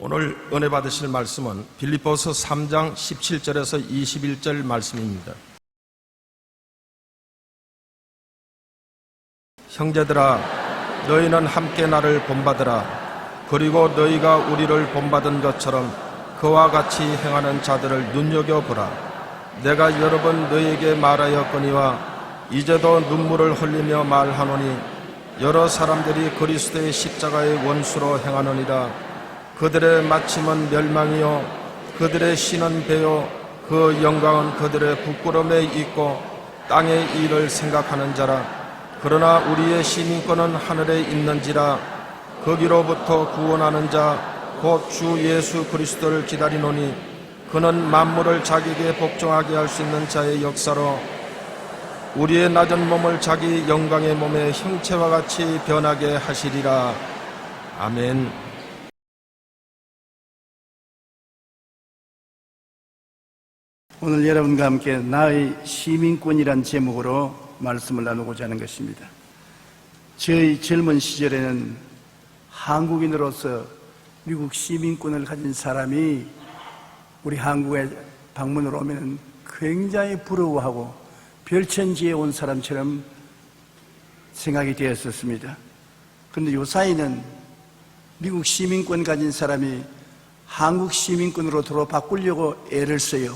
오늘 은혜 받으실 말씀은 빌립보서 3장 17절에서 21절 말씀입니다. 형제들아, 너희는 함께 나를 본받으라. 그리고 너희가 우리를 본받은 것처럼 그와 같이 행하는 자들을 눈여겨보라. 내가 여러 번 너희에게 말하였거니와 이제도 눈물을 흘리며 말하노니 여러 사람들이 그리스도의 십자가의 원수로 행하느니라. 그들의 마침은 멸망이요 그들의 신은 배요 그 영광은 그들의 부끄러움에 있고 땅의 일을 생각하는 자라. 그러나 우리의 시민권은 하늘에 있는지라. 거기로부터 구원하는 자 곧 주 예수 그리스도를 기다리노니 그는 만물을 자기에게 복종하게 할 수 있는 자의 역사로 우리의 낮은 몸을 자기 영광의 몸의 형체와 같이 변하게 하시리라. 아멘. 오늘 여러분과 함께 나의 시민권이란 제목으로 말씀을 나누고자 하는 것입니다. 저희 젊은 시절에는 한국인으로서 미국 시민권을 가진 사람이 우리 한국에 방문으로 오면 굉장히 부러워하고 별천지에 온 사람처럼 생각이 되었었습니다. 그런데 요사이는 미국 시민권 가진 사람이 한국 시민권으로 도로 바꾸려고 애를 써요.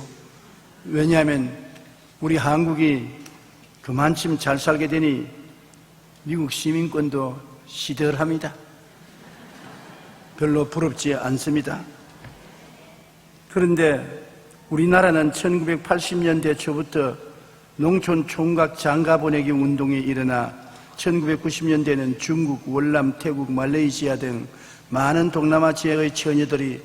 왜냐하면 우리 한국이 그만큼 잘 살게 되니 미국 시민권도 시들합니다. 별로 부럽지 않습니다. 그런데 우리나라는 1980년대 초부터 농촌 총각 장가 보내기 운동이 일어나 1990년대에는 중국, 월남, 태국, 말레이시아 등 많은 동남아 지역의 처녀들이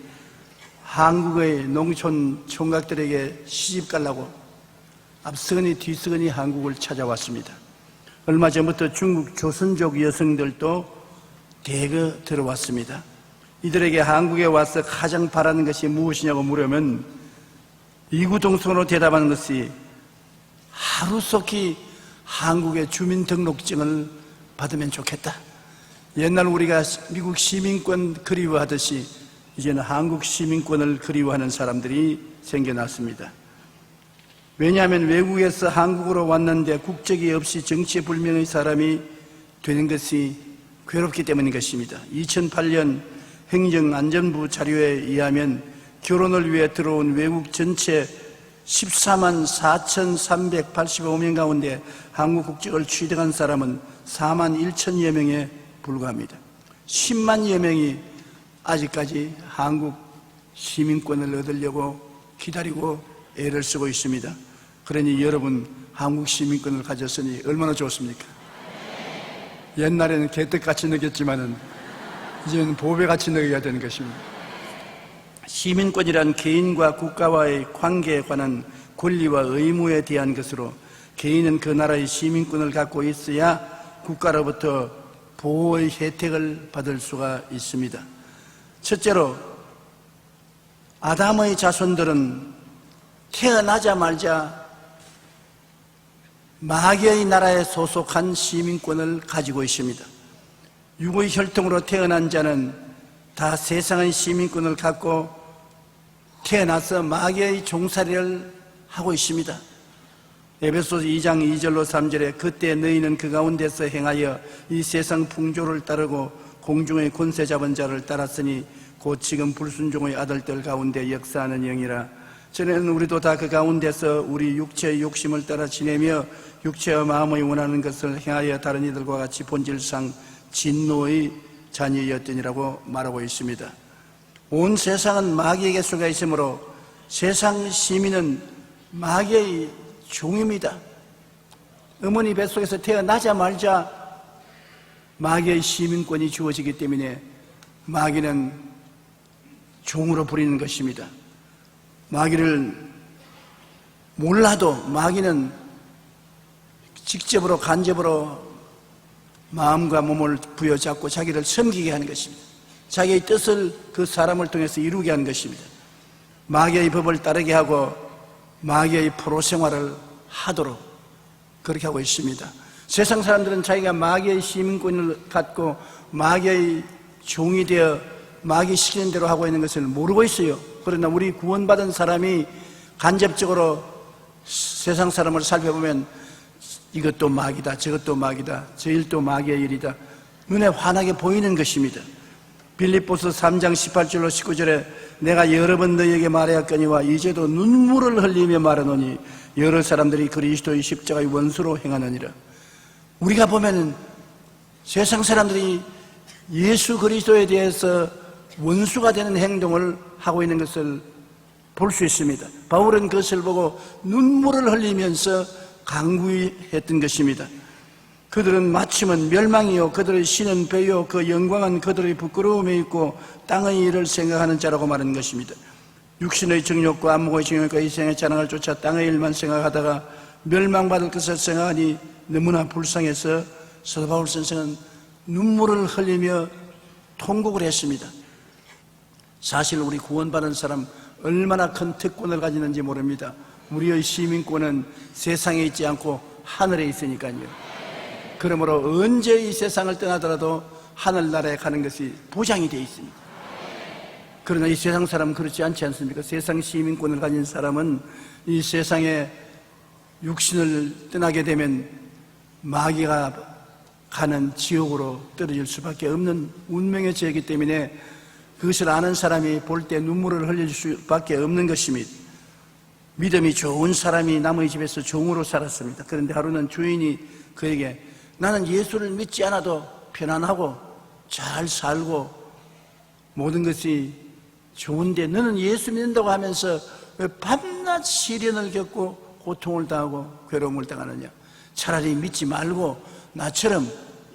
한국의 농촌 총각들에게 시집 가려고 앞서거니 뒤서거니 한국을 찾아왔습니다. 얼마 전부터 중국 조선족 여성들도 대거 들어왔습니다. 이들에게 한국에 와서 가장 바라는 것이 무엇이냐고 물으면 이구동성으로 대답하는 것이 하루속히 한국의 주민등록증을 받으면 좋겠다. 옛날 우리가 미국 시민권 그리워하듯이 이제는 한국 시민권을 그리워하는 사람들이 생겨났습니다. 왜냐하면 외국에서 한국으로 왔는데 국적이 없이 정체불명의 사람이 되는 것이 괴롭기 때문인 것입니다. 2008년 행정안전부 자료에 의하면 결혼을 위해 들어온 외국 전체 14만 4,385명 가운데 한국 국적을 취득한 사람은 4만 1천여 명에 불과합니다. 10만여 명이 아직까지 한국 시민권을 얻으려고 기다리고 애를 쓰고 있습니다. 그러니 여러분 한국 시민권을 가졌으니 얼마나 좋습니까? 옛날에는 개떡같이 느꼈지만은 이제는 보배같이 느껴야 되는 것입니다. 시민권이란 개인과 국가와의 관계에 관한 권리와 의무에 대한 것으로 개인은 그 나라의 시민권을 갖고 있어야 국가로부터 보호의 혜택을 받을 수가 있습니다. 첫째로 아담의 자손들은 태어나자마자 마귀의 나라에 소속한 시민권을 가지고 있습니다. 육의 혈통으로 태어난 자는 다 세상의 시민권을 갖고 태어나서 마귀의 종살이를 하고 있습니다. 에베소서 2장 2절로 3절에 그때 너희는 그 가운데서 행하여 이 세상 풍조를 따르고 공중의 권세 잡은 자를 따랐으니 곧 지금 불순종의 아들들 가운데 역사하는 영이라. 전에는 우리도 다 그 가운데서 우리 육체의 욕심을 따라 지내며 육체와 마음의 원하는 것을 행하여 다른 이들과 같이 본질상 진노의 자녀였더니라고 말하고 있습니다. 온 세상은 마귀에게 속해 있으므로 세상 시민은 마귀의 종입니다. 어머니 뱃속에서 태어나자마자 마귀의 시민권이 주어지기 때문에 마귀는 종으로 부리는 것입니다. 마귀를 몰라도 마귀는 직접으로 간접으로 마음과 몸을 부여잡고 자기를 섬기게 하는 것입니다. 자기의 뜻을 그 사람을 통해서 이루게 하는 것입니다. 마귀의 법을 따르게 하고 마귀의 포로 생활을 하도록 그렇게 하고 있습니다. 세상 사람들은 자기가 마귀의 시민권을 갖고 마귀의 종이 되어 마귀 시키는 대로 하고 있는 것을 모르고 있어요. 그러나 우리 구원받은 사람이 간접적으로 세상 사람을 살펴보면 이것도 마귀다, 저것도 마귀다, 저 일도 마귀의 일이다, 눈에 환하게 보이는 것입니다. 빌립보서 3장 18절로 19절에 내가 여러 번 너희에게 말하였거니와 이제도 눈물을 흘리며 말하노니 여러 사람들이 그리스도의 십자가의 원수로 행하느니라. 우리가 보면 세상 사람들이 예수 그리스도에 대해서 원수가 되는 행동을 하고 있는 것을 볼 수 있습니다. 바울은 그것을 보고 눈물을 흘리면서 강구했던 것입니다. 그들은 마침은 멸망이요 그들의 신은 배요 그 영광은 그들의 부끄러움에 있고 땅의 일을 생각하는 자라고 말하는 것입니다. 육신의 정욕과 안목의 정욕과 이 생의 자랑을 쫓아 땅의 일만 생각하다가 멸망받을 것을 생각하니 너무나 불쌍해서 사도 바울 선생은 눈물을 흘리며 통곡을 했습니다. 사실 우리 구원받은 사람 얼마나 큰 특권을 가지는지 모릅니다. 우리의 시민권은 세상에 있지 않고 하늘에 있으니까요. 그러므로 언제 이 세상을 떠나더라도 하늘나라에 가는 것이 보장이 되어 있습니다. 그러나 이 세상 사람은 그렇지 않지 않습니까? 세상 시민권을 가진 사람은 이 세상에 육신을 떠나게 되면 마귀가 가는 지옥으로 떨어질 수밖에 없는 운명의 죄이기 때문에 그것을 아는 사람이 볼 때 눈물을 흘릴 수밖에 없는 것입니다. 믿음이 좋은 사람이 남의 집에서 종으로 살았습니다. 그런데 하루는 주인이 그에게 나는 예수를 믿지 않아도 편안하고 잘 살고 모든 것이 좋은데 너는 예수 믿는다고 하면서 왜 밤낮 시련을 겪고 고통을 당하고 괴로움을 당하느냐. 차라리 믿지 말고 나처럼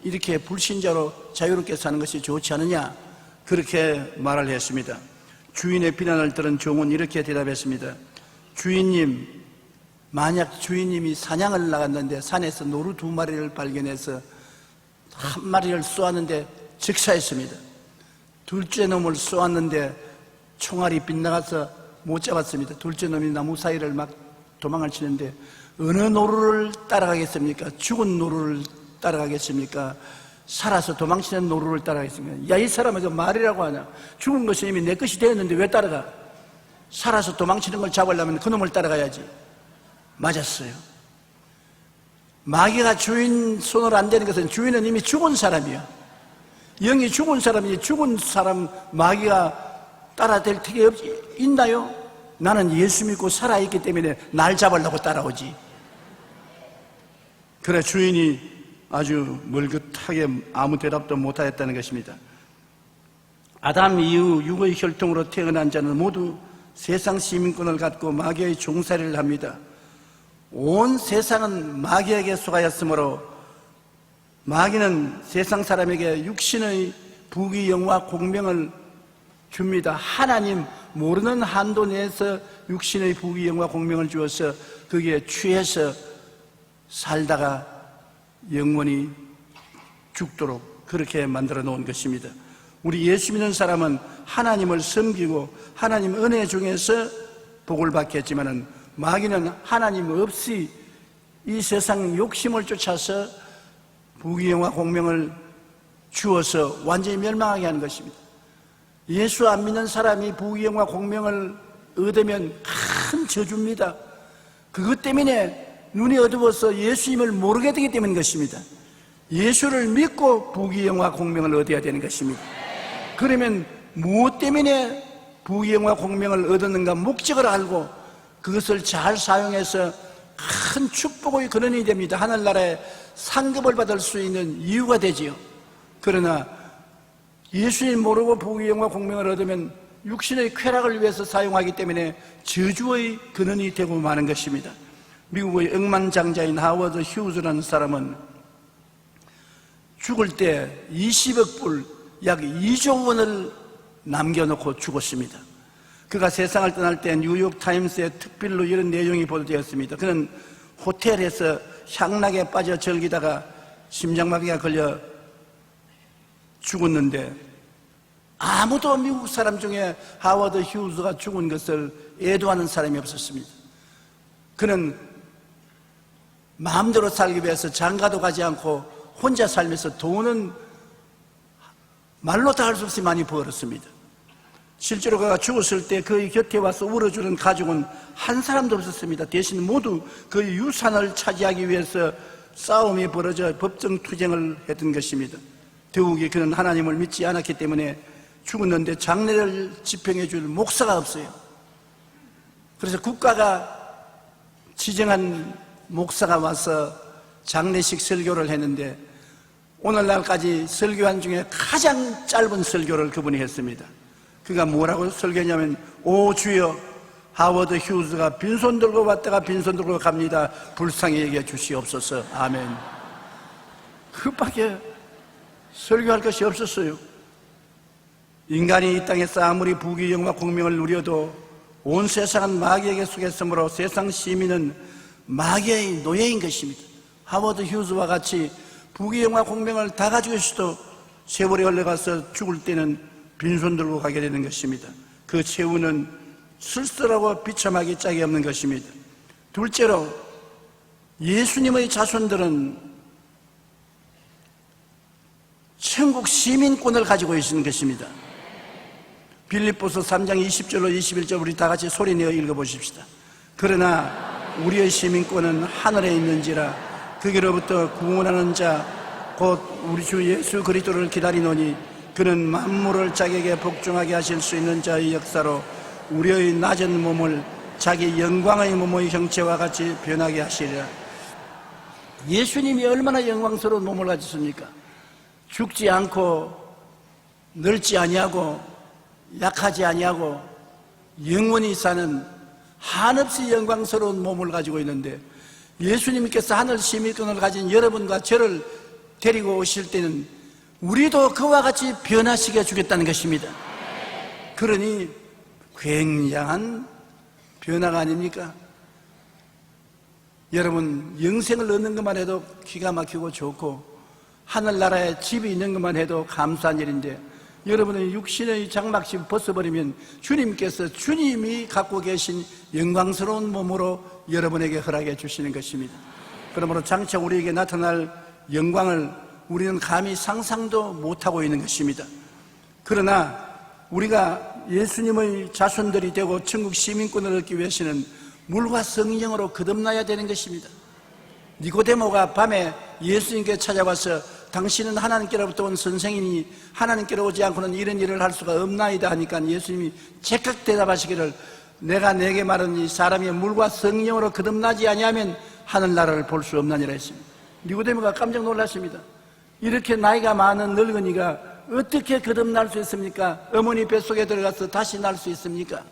이렇게 불신자로 자유롭게 사는 것이 좋지 않느냐. 그렇게 말을 했습니다. 주인의 비난을 들은 종은 이렇게 대답했습니다. 주인님, 만약 주인님이 사냥을 나갔는데 산에서 노루 2마리를 발견해서 한 마리를 쏘았는데 즉사했습니다. 둘째 놈을 쏘았는데 총알이 빗나가서 못 잡았습니다. 둘째 놈이 나무 사이를 막 도망을 치는데 어느 노루를 따라가겠습니까? 죽은 노루를 따라가겠습니까? 살아서 도망치는 노루를 따라가겠습니까? 야, 이 사람은 그 말이라고 하냐? 죽은 것이 이미 내 것이 되었는데 왜 따라가? 살아서 도망치는 걸 잡으려면 그 놈을 따라가야지. 맞았어요. 마귀가 주인 손으로 안 되는 것은 주인은 이미 죽은 사람이야. 영이 죽은 사람이지 죽은 사람 마귀가 따라댈 턱이 있나요? 나는 예수 믿고 살아있기 때문에 날 잡으려고 따라오지. 그래 주인이 아주 멀긋하게 아무 대답도 못하였다는 것입니다. 아담 이후 육의 혈통으로 태어난 자는 모두 세상 시민권을 갖고 마귀의 종살이를 합니다. 온 세상은 마귀에게 속하였으므로 마귀는 세상 사람에게 육신의 부귀 영화 공명을 줍니다. 하나님 모르는 한도 내에서 육신의 부귀 영화 공명을 주어서 거기에 취해서 살다가 영원히 죽도록 그렇게 만들어 놓은 것입니다. 우리 예수 믿는 사람은 하나님을 섬기고 하나님 은혜 중에서 복을 받겠지만은 마귀는 하나님 없이 이 세상 욕심을 쫓아서 부귀영화 공명을 주어서 완전히 멸망하게 하는 것입니다. 예수 안 믿는 사람이 부귀영화 공명을 얻으면 큰 저주입니다. 그것 때문에 눈이 어두워서 예수님을 모르게 되기 때문인 것입니다. 예수를 믿고 부귀영화 공명을 얻어야 되는 것입니다. 그러면 무엇 때문에 부귀영화 공명을 얻었는가 목적을 알고 그것을 잘 사용해서 큰 축복의 근원이 됩니다. 하늘나라에 상급을 받을 수 있는 이유가 되지요. 그러나 예수님 모르고 부귀영화 공명을 얻으면 육신의 쾌락을 위해서 사용하기 때문에 저주의 근원이 되고 마는 것입니다. 미국의 억만장자인 하워드 휴즈라는 사람은 죽을 때 20억 불, 약 2조 원을 남겨놓고 죽었습니다. 그가 세상을 떠날 때 뉴욕 타임스의 특필로 이런 내용이 보도되었습니다. 그는 호텔에서 향락에 빠져 절기다가 심장마비가 걸려 죽었는데 아무도 미국 사람 중에 하워드 휴즈가 죽은 것을 애도하는 사람이 없었습니다. 그는 마음대로 살기 위해서 장가도 가지 않고 혼자 살면서 돈은 말로 다 할 수 없이 많이 벌었습니다. 실제로 그가 죽었을 때 그의 곁에 와서 울어주는 가족은 한 사람도 없었습니다. 대신 모두 그의 유산을 차지하기 위해서 싸움이 벌어져 법정 투쟁을 했던 것입니다. 더욱이 그는 하나님을 믿지 않았기 때문에 죽었는데 장례를 집행해 줄 목사가 없어요. 그래서 국가가 지정한 목사가 와서 장례식 설교를 했는데 오늘날까지 설교한 중에 가장 짧은 설교를 그분이 했습니다. 그가 뭐라고 설교했냐면, 오 주여, 하워드 휴즈가 빈손 들고 왔다가 빈손 들고 갑니다. 불쌍히 여겨 주시옵소서. 아멘. 그밖에 설교할 것이 없었어요. 인간이 이 땅에서 아무리 부귀 영화 공명을 누려도 온 세상은 마귀에게 속했으므로 세상 시민은 마귀의 노예인 것입니다. 하워드 휴즈와 같이 부귀 영화 공명을 다 가지고 있어도 세월이 흘러가서 죽을 때는 빈손 들고 가게 되는 것입니다. 그 최후는 쓸쓸하고 비참하기 짝이 없는 것입니다. 둘째로, 예수님의 자손들은 천국 시민권을 가지고 있는 것입니다. 빌립보서 3장 20절로 21절 우리 다 같이 소리내어 읽어보십시다. 그러나 우리의 시민권은 하늘에 있는지라 거기로부터 구원하는 자 곧 우리 주 예수 그리스도를 기다리노니 그는 만물을 자기에게 복종하게 하실 수 있는 자의 역사로 우리의 낮은 몸을 자기 영광의 몸의 형체와 같이 변하게 하시리라. 예수님이 얼마나 영광스러운 몸을 가지십니까? 죽지 않고 늙지 아니하고 약하지 아니하고 영원히 사는 한없이 영광스러운 몸을 가지고 있는데, 예수님께서 하늘 시민권을 가진 여러분과 저를 데리고 오실 때는 우리도 그와 같이 변화시켜 주겠다는 것입니다. 그러니 굉장한 변화가 아닙니까? 여러분, 영생을 얻는 것만 해도 기가 막히고 좋고 하늘나라에 집이 있는 것만 해도 감사한 일인데, 여러분의 육신의 장막집 벗어버리면 주님께서 주님이 갖고 계신 영광스러운 몸으로 여러분에게 허락해 주시는 것입니다. 그러므로 장차 우리에게 나타날 영광을 우리는 감히 상상도 못하고 있는 것입니다. 그러나 우리가 예수님의 자손들이 되고 천국 시민권을 얻기 위해서는 물과 성령으로 거듭나야 되는 것입니다. 니고데모가 밤에 예수님께 찾아와서 당신은 하나님께로부터 온 선생이니 하나님께로 오지 않고는 이런 일을 할 수가 없나이다 하니까 예수님이 즉각 대답하시기를, 내가 내게 말하니 사람이 물과 성령으로 거듭나지 아니하면 하늘나라를 볼 수 없나니라 했습니다. 니고데모가 깜짝 놀랐습니다. 이렇게 나이가 많은 늙은이가 어떻게 거듭날 수 있습니까? 어머니 뱃속에 들어가서 다시 날 수 있습니까?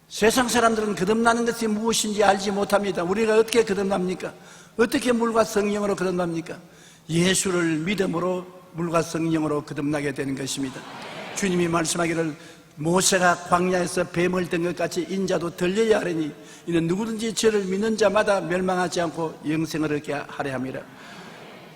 세상 사람들은 거듭나는 것이 무엇인지 알지 못합니다. 우리가 어떻게 거듭납니까? 어떻게 물과 성령으로 거듭납니까? 예수를 믿음으로 물과 성령으로 거듭나게 되는 것입니다. 주님이 말씀하기를, 모세가 광야에서 뱀을 든 것 같이 인자도 들려야 하리니 이는 누구든지 저를 믿는 자마다 멸망하지 않고 영생을 얻게 하려 함이라.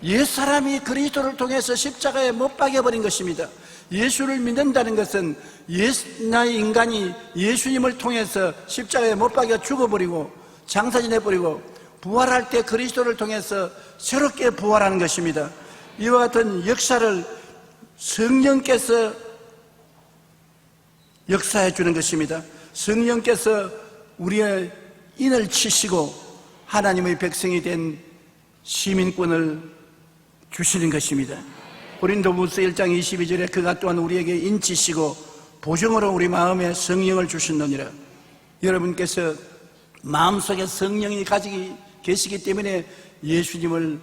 옛사람이 그리스도를 통해서 십자가에 못 박여버린 것입니다. 예수를 믿는다는 것은 옛날 인간이 예수님을 통해서 십자가에 못 박여 죽어버리고 장사지내버리고 부활할 때 그리스도를 통해서 새롭게 부활하는 것입니다. 이와 같은 역사를 성령께서 역사해 주는 것입니다. 성령께서 우리의 인을 치시고 하나님의 백성이 된 시민권을 주시는 것입니다. 고린도후서 1장 22절에 그가 또한 우리에게 인치시고 보증으로 우리 마음에 성령을 주셨느니라. 여러분께서 마음속에 성령이 가지고 계시기 때문에 예수님을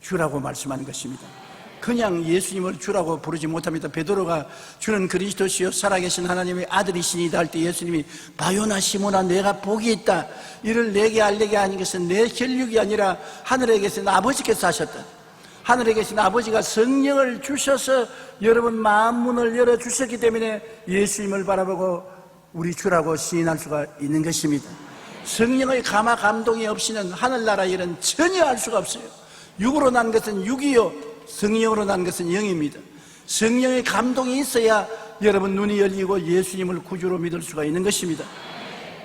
주라고 말씀하는 것입니다. 그냥 예수님을 주라고 부르지 못합니다. 베드로가 주는 그리스도시요 살아계신 하나님의 아들이시니다 할 때 예수님이 바요나 시모나 내가 복이 있다, 이를 내게 알리게 하는 것은 내 혈육이 아니라 하늘에 계신 아버지께서 하셨다. 하늘에 계신 아버지가 성령을 주셔서 여러분 마음 문을 열어주셨기 때문에 예수님을 바라보고 우리 주라고 시인할 수가 있는 것입니다. 성령의 감화 감동이 없이는 하늘나라 일은 전혀 알 수가 없어요. 육으로 난 것은 육이요 성령으로 난 것은 영입니다. 성령의 감동이 있어야 여러분 눈이 열리고 예수님을 구주로 믿을 수가 있는 것입니다.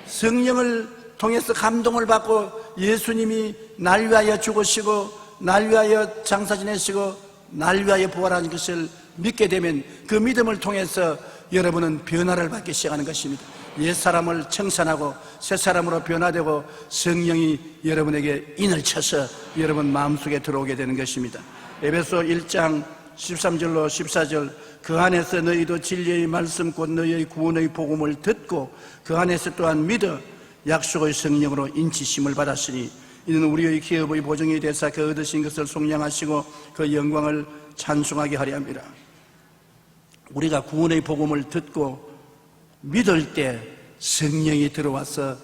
성령을 통해서 감동을 받고 예수님이 날 위하여 죽으시고 날 위하여 장사 지내시고 날 위하여 부활하는 것을 믿게 되면 그 믿음을 통해서 여러분은 변화를 받기 시작하는 것입니다. 옛사람을 청산하고 새사람으로 변화되고 성령이 여러분에게 인을 쳐서 여러분 마음속에 들어오게 되는 것입니다. 에베소 1장 13절로 14절, 그 안에서 너희도 진리의 말씀 곧 너희의 구원의 복음을 듣고 그 안에서 또한 믿어 약속의 성령으로 인치심을 받았으니 이는 우리의 기업의 보증이 되사 그 얻으신 것을 속량하시고 그 영광을 찬송하게 하려 합니다. 우리가 구원의 복음을 듣고 믿을 때 성령이 들어와서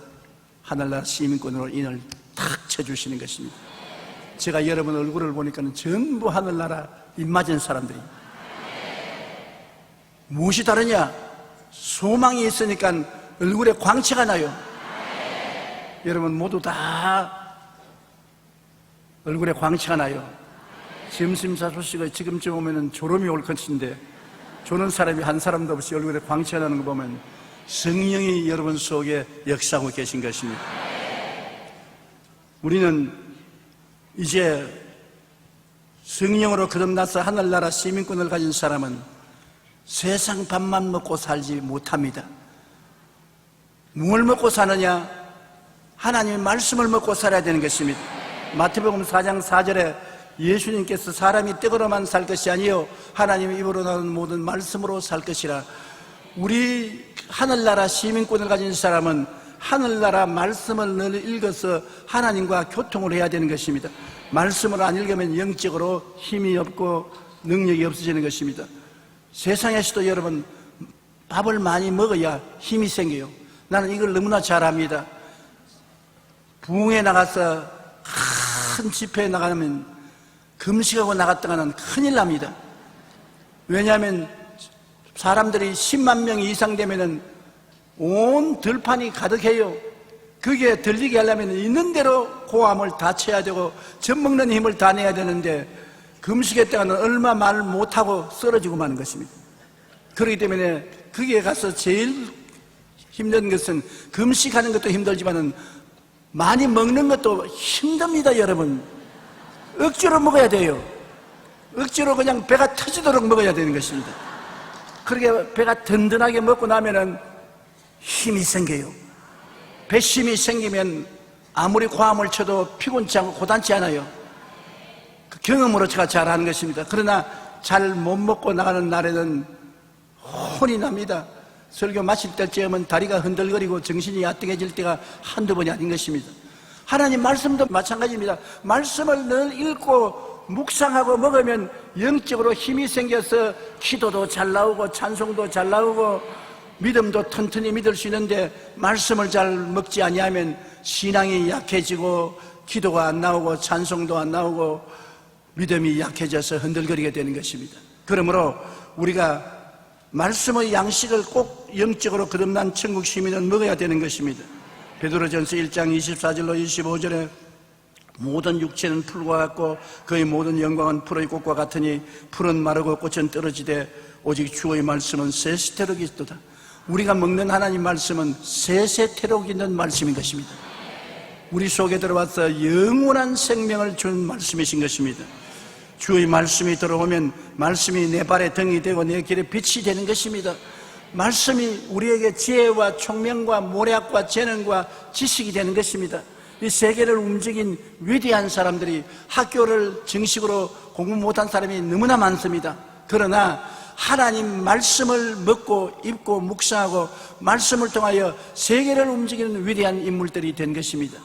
하늘나라 시민권으로 인을 탁 쳐주시는 것입니다. 제가 여러분 얼굴을 보니까는 전부 하늘나라 입맞은 사람들이. 무엇이 다르냐? 소망이 있으니까 얼굴에 광채가 나요. 여러분 모두 다 얼굴에 광채가 나요. 점심사 소식을 지금쯤 오면은 졸음이 올 것인데 조는 사람이 한 사람도 없이 얼굴에 광채가 나는 거 보면 성령이 여러분 속에 역사하고 계신 것입니다. 우리는 이제 성령으로 거듭나서 하늘나라 시민권을 가진 사람은 세상 밥만 먹고 살지 못합니다. 뭘 먹고 사느냐? 하나님의 말씀을 먹고 살아야 되는 것입니다. 마태복음 4장 4절에 예수님께서 사람이 떡으로만 살 것이 아니요 하나님의 입으로 나오는 모든 말씀으로 살 것이라. 우리 하늘나라 시민권을 가진 사람은 하늘나라 말씀을 늘 읽어서 하나님과 교통을 해야 되는 것입니다. 말씀을 안 읽으면 영적으로 힘이 없고 능력이 없어지는 것입니다. 세상에서도 여러분 밥을 많이 먹어야 힘이 생겨요. 나는 이걸 너무나 잘 압니다. 부흥에 나가서 큰 집회에 나가면 금식하고 나갔다가는 큰일 납니다. 왜냐하면 사람들이 10만 명 이상 되면은 온 들판이 가득해요. 그게 들리게 하려면 있는 대로 고함을 다 쳐야 되고 젖 먹는 힘을 다 내야 되는데 금식했다가는 얼마 말 못하고 쓰러지고 마는 것입니다. 그렇기 때문에 거기에 가서 제일 힘든 것은 금식하는 것도 힘들지만은 많이 먹는 것도 힘듭니다. 여러분 억지로 먹어야 돼요. 억지로 그냥 배가 터지도록 먹어야 되는 것입니다. 그렇게 배가 든든하게 먹고 나면은 힘이 생겨요. 배심이 생기면 아무리 고함을 쳐도 피곤치 않고 고단치 않아요. 그 경험으로 제가 잘 아는 것입니다. 그러나 잘 못 먹고 나가는 날에는 혼이 납니다. 설교 마칠 때쯤은 다리가 흔들거리고 정신이 야뜩해질 때가 한두 번이 아닌 것입니다. 하나님 말씀도 마찬가지입니다. 말씀을 늘 읽고 묵상하고 먹으면 영적으로 힘이 생겨서 기도도 잘 나오고 찬송도 잘 나오고 믿음도 튼튼히 믿을 수 있는데 말씀을 잘 먹지 아니하면 신앙이 약해지고 기도가 안 나오고 찬송도 안 나오고 믿음이 약해져서 흔들거리게 되는 것입니다. 그러므로 우리가 말씀의 양식을 꼭 영적으로 거듭난 천국 시민은 먹어야 되는 것입니다. 베드로전서 1장 24절로 25절에 모든 육체는 풀과 같고 그의 모든 영광은 풀의 꽃과 같으니 풀은 마르고 꽃은 떨어지되 오직 주의 말씀은 세세토록 있도다. 우리가 먹는 하나님 말씀은 세세토록 있는 말씀인 것입니다. 우리 속에 들어와서 영원한 생명을 준 말씀이신 것입니다. 주의 말씀이 들어오면 말씀이 내 발에 등이 되고 내 길에 빛이 되는 것입니다. 말씀이 우리에게 지혜와 총명과 모략과 재능과 지식이 되는 것입니다. 이 세계를 움직인 위대한 사람들이 학교를 정식으로 공부 못한 사람이 너무나 많습니다. 그러나 하나님 말씀을 먹고 입고 묵상하고 말씀을 통하여 세계를 움직이는 위대한 인물들이 된 것입니다.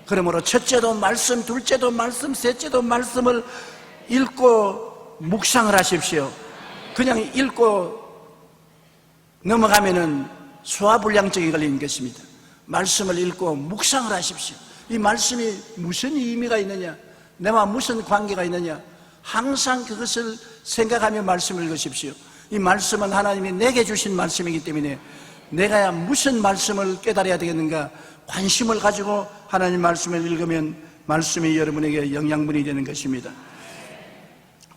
그러므로 첫째도 말씀, 둘째도 말씀, 셋째도 말씀을 읽고 묵상을 하십시오. 그냥 읽고 넘어가면은 소화불량증이 걸리는 것입니다. 말씀을 읽고 묵상을 하십시오. 이 말씀이 무슨 의미가 있느냐, 내와 무슨 관계가 있느냐, 항상 그것을 생각하며 말씀을 읽으십시오. 이 말씀은 하나님이 내게 주신 말씀이기 때문에 내가 무슨 말씀을 깨달아야 되겠는가 관심을 가지고 하나님 말씀을 읽으면 말씀이 여러분에게 영양분이 되는 것입니다.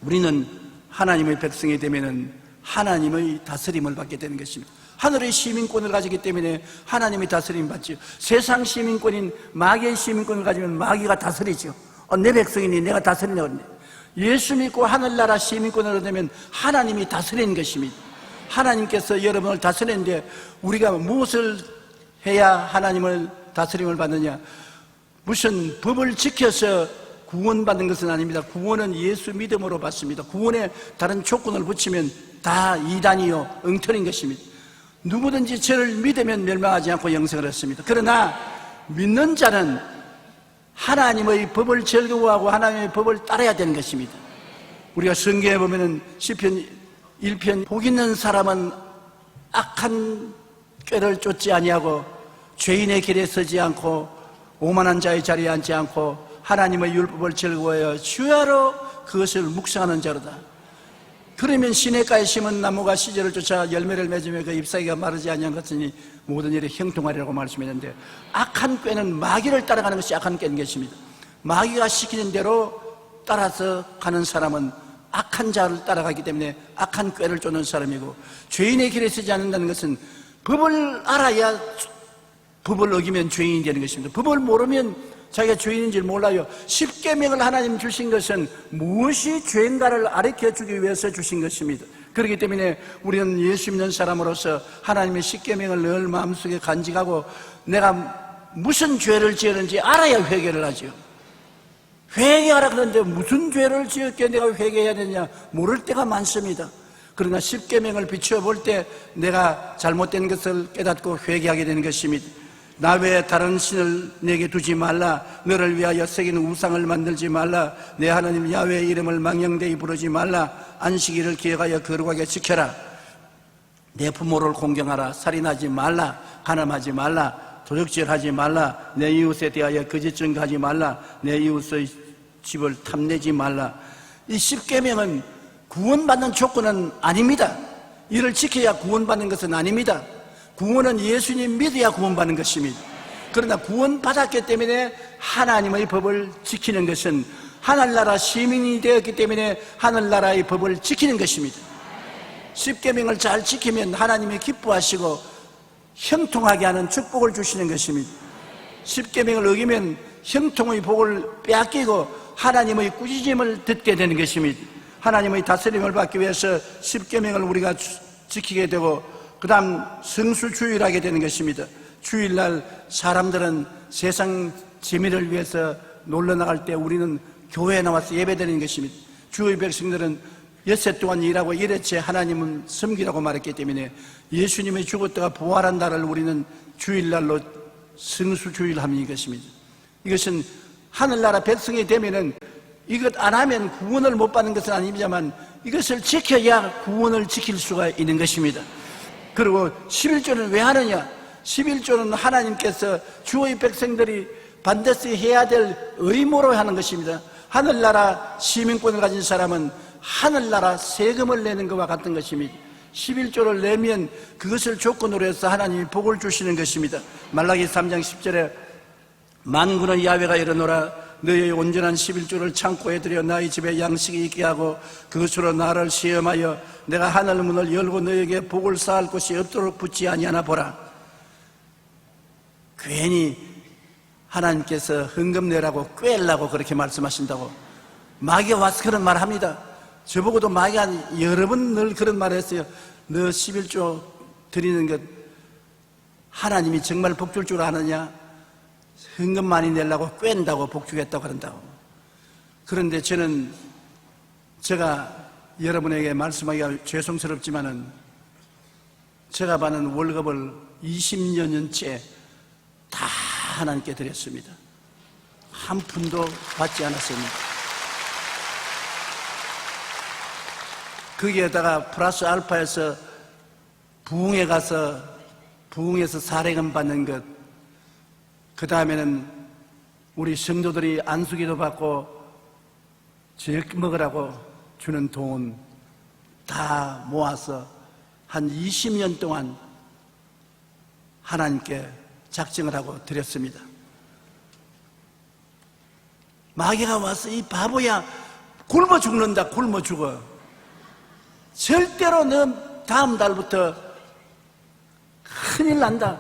우리는 하나님의 백성이 되면은 하나님의 다스림을 받게 되는 것입니다. 하늘의 시민권을 가지기 때문에 하나님이 다스림 받지요. 세상 시민권인 마귀의 시민권을 가지면 마귀가 다스리죠. 내 백성이니 내가 다스리려고. 예수 믿고 하늘나라 시민권을 얻으면 하나님이 다스리는 것입니다. 하나님께서 여러분을 다스리는데 우리가 무엇을 해야 하나님을 다스림을 받느냐? 무슨 법을 지켜서 구원받는 것은 아닙니다. 구원은 예수 믿음으로 받습니다. 구원에 다른 조건을 붙이면 다 이단이요 엉터리인 것입니다. 누구든지 저를 믿으면 멸망하지 않고 영생을 얻습니다. 그러나 믿는 자는 하나님의 법을 즐거워하고 하나님의 법을 따라야 되는 것입니다. 우리가 성경에 보면은 시편 1편 복 있는 사람은 악한 꾀를 쫓지 아니하고 죄인의 길에 서지 않고 오만한 자의 자리에 앉지 않고 하나님의 율법을 즐거워하여 주야로 그것을 묵상하는 자로다. 그러면 시냇가에 심은 나무가 시절을 쫓아 열매를 맺으며 그 잎사귀가 마르지 아니한 것이니 모든 일이 형통하리라고 말씀했는데, 악한 꾀는 마귀를 따라가는 것이 악한 꾀인 것입니다. 마귀가 시키는 대로 따라서 가는 사람은 악한 자를 따라가기 때문에 악한 꾀를 쫓는 사람이고, 죄인의 길에 서지 않는다는 것은 법을 알아야 법을 어기면 죄인이 되는 것입니다. 법을 모르면 자기가 죄인인 줄 몰라요. 십계명을 하나님 주신 것은 무엇이 죄인가를 가르쳐주기 위해서 주신 것입니다. 그렇기 때문에 우리는 예수 믿는 사람으로서 하나님의 십계명을 늘 마음속에 간직하고 내가 무슨 죄를 지었는지 알아야 회개를 하죠. 회개하라 그러는데 무슨 죄를 지었기에 내가 회개해야 되냐 모를 때가 많습니다. 그러나 십계명을 비추어볼 때 내가 잘못된 것을 깨닫고 회개하게 되는 것입니다. 나 외에 다른 신을 내게 두지 말라. 너를 위하여 새긴 우상을 만들지 말라. 내 하나님 야훼의 이름을 망령되이 부르지 말라. 안식일을 기억하여 거룩하게 지켜라. 내 부모를 공경하라. 살인하지 말라. 간음하지 말라. 도적질하지 말라. 내 이웃에 대하여 거짓 증거하지 말라. 내 이웃의 집을 탐내지 말라. 이 십계명은 구원받는 조건은 아닙니다. 이를 지켜야 구원받는 것은 아닙니다. 구원은 예수님 믿어야 구원받는 것입니다. 그러나 구원받았기 때문에 하나님의 법을 지키는 것은 하늘나라 시민이 되었기 때문에 하늘나라의 법을 지키는 것입니다. 십계명을 잘 지키면 하나님이 기뻐하시고 형통하게 하는 축복을 주시는 것입니다. 십계명을 어기면 형통의 복을 빼앗기고 하나님의 꾸짖음을 듣게 되는 것입니다. 하나님의 다스림을 받기 위해서 십계명을 우리가 지키게 되고 그 다음 성수주일하게 되는 것입니다. 주일날 사람들은 세상 재미를 위해서 놀러 나갈 때 우리는 교회에 나와서 예배드리는 것입니다. 주의 백성들은 엿새 동안 일하고 일회째 하나님은 섬기라고 말했기 때문에 예수님의 죽었다가 부활한 날을 우리는 주일날로 성수주일 함인 것입니다. 이것은 하늘나라 백성이 되면은 이것 안 하면 구원을 못 받는 것은 아니지만 이것을 지켜야 구원을 지킬 수가 있는 것입니다. 그리고 11조는 왜 하느냐? 11조는 하나님께서 주의 백성들이 반드시 해야 될 의무로 하는 것입니다. 하늘나라 시민권을 가진 사람은 하늘나라 세금을 내는 것과 같은 것입니다. 11조를 내면 그것을 조건으로 해서 하나님이 복을 주시는 것입니다. 말라기 3장 10절에 만군의 야훼가 이르노라. 너희의 온전한 11조를 창고에 들여 나의 집에 양식이 있게 하고 그것으로 나를 시험하여 내가 하늘 문을 열고 너희에게 복을 쌓을 곳이 없도록 붙지 아니하나 보라. 괜히 하나님께서 헌금 내라고 꿰려고 그렇게 말씀하신다고 마귀가 와서 그런 말 합니다. 저보고도 마귀가 여러 번 늘 그런 말을 했어요. 너 11조 드리는 것 하나님이 정말 복 줄 줄 아느냐? 헌금 많이 내려고 꿰는다고 복 주겠다고 그런다고. 그런데 저는 제가 여러분에게 말씀하기가 죄송스럽지만은 제가 받는 월급을 20년째 다 하나님께 드렸습니다. 한 푼도 받지 않았습니다. 거기에다가 플러스 알파에서 부흥에 가서 부흥에서 사례금 받는 것, 그 다음에는 우리 성도들이 안수기도 받고 저녁 먹으라고 주는 돈 다 모아서 한 20년 동안 하나님께 작정을 하고 드렸습니다. 마귀가 와서 이 바보야 굶어 죽는다. 굶어 죽어. 절대로 너 다음 달부터 큰일 난다.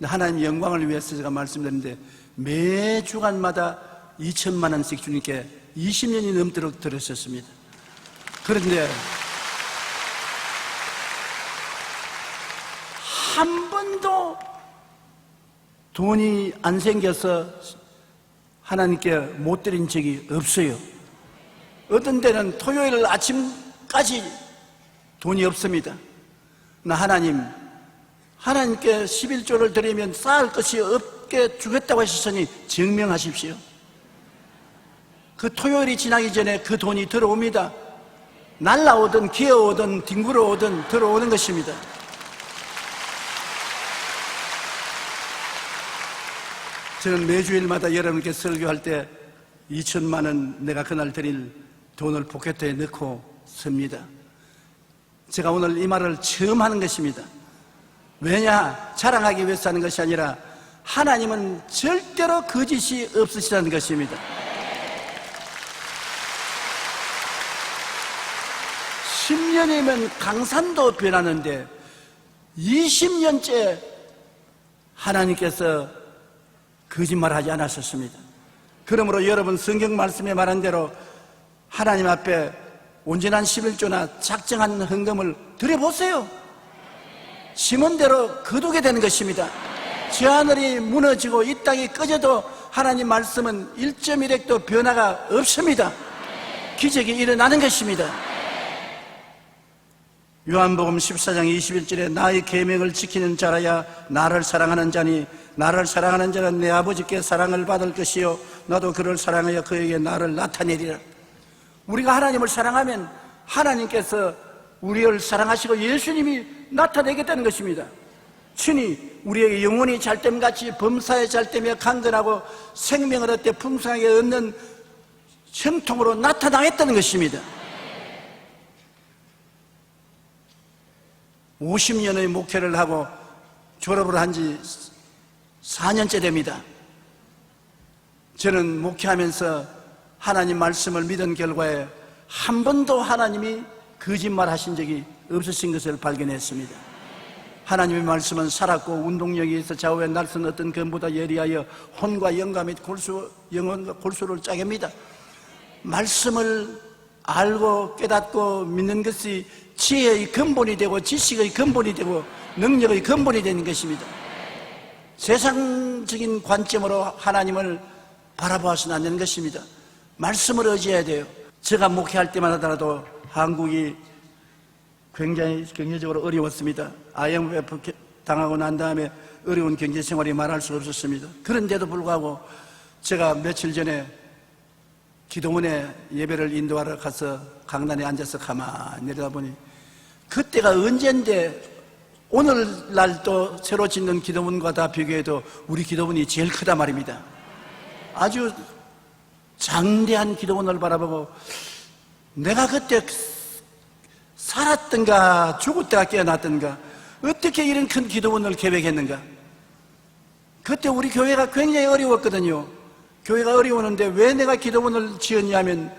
하나님 영광을 위해서 제가 말씀드렸는데 매 주간마다 2천만 원씩 주님께 20년이 넘도록 들었었습니다. 그런데 한 번도 돈이 안 생겨서 하나님께 못 드린 적이 없어요. 어떤 때는 토요일 아침까지 돈이 없습니다. 나 하나님께 11조를 드리면 쌓을 것이 없게 주겠다고 하셨으니 증명하십시오. 그 토요일이 지나기 전에 그 돈이 들어옵니다. 날라오든 기어오든 뒹굴어오든 들어오는 것입니다. 저는 매주일마다 여러분께 설교할 때 2천만 원 내가 그날 드릴 돈을 포켓에 넣고 씁니다. 제가 오늘 이 말을 처음 하는 것입니다. 왜냐? 자랑하기 위해서 하는 것이 아니라 하나님은 절대로 거짓이 없으시다는 것입니다. 10년이면 강산도 변하는데 20년째 하나님께서 거짓말하지 않았었습니다. 그러므로 여러분 성경 말씀에 말한 대로 하나님 앞에 온전한 11조나 작정한 헌금을 드려보세요. 심은 대로 거두게 되는 것입니다. 저 하늘이 무너지고 이 땅이 꺼져도 하나님 말씀은 1.1핵도 변화가 없습니다. 기적이 일어나는 것입니다. 요한복음 14장 21절에 나의 계명을 지키는 자라야 나를 사랑하는 자니 나를 사랑하는 자는 내 아버지께 사랑을 받을 것이요 나도 그를 사랑하여 그에게 나를 나타내리라. 우리가 하나님을 사랑하면 하나님께서 우리를 사랑하시고 예수님이 나타내겠다는 것입니다. 친히 우리에게 영혼이 잘됨같이 범사에 잘되며 강건하고 생명을 얻되 풍성하게 얻는 형통으로 나타나겠다는 것입니다. 50년의 목회를 하고 졸업을 한 지 4년째 됩니다. 저는 목회하면서 하나님 말씀을 믿은 결과에 한 번도 하나님이 거짓말 하신 적이 없으신 것을 발견했습니다. 하나님의 말씀은 살았고 운동력이 있어 좌우에 날선 어떤 검보다 예리하여 혼과 영과 및 영혼과 골수를 짜깁니다. 말씀을 알고 깨닫고 믿는 것이 지혜의 근본이 되고 지식의 근본이 되고 능력의 근본이 되는 것입니다. 세상적인 관점으로 하나님을 바라보아서는 안 되는 것입니다. 말씀을 의지해야 돼요. 제가 목회할 때만 하더라도 한국이 굉장히 경제적으로 어려웠습니다. IMF 당하고 난 다음에 어려운 경제생활이 말할 수 없었습니다. 그런데도 불구하고 제가 며칠 전에 기도원에 예배를 인도하러 가서 강단에 앉아서 가만히 내려다보니 그때가 언젠데 오늘날 또 새로 짓는 기도원과 다 비교해도 우리 기도원이 제일 크다 말입니다. 아주 장대한 기도원을 바라보고 내가 그때 살았던가 죽었다가 깨어났던가 어떻게 이런 큰 기도원을 계획했는가. 그때 우리 교회가 굉장히 어려웠거든요. 교회가 어려웠는데 왜 내가 기도원을 지었냐면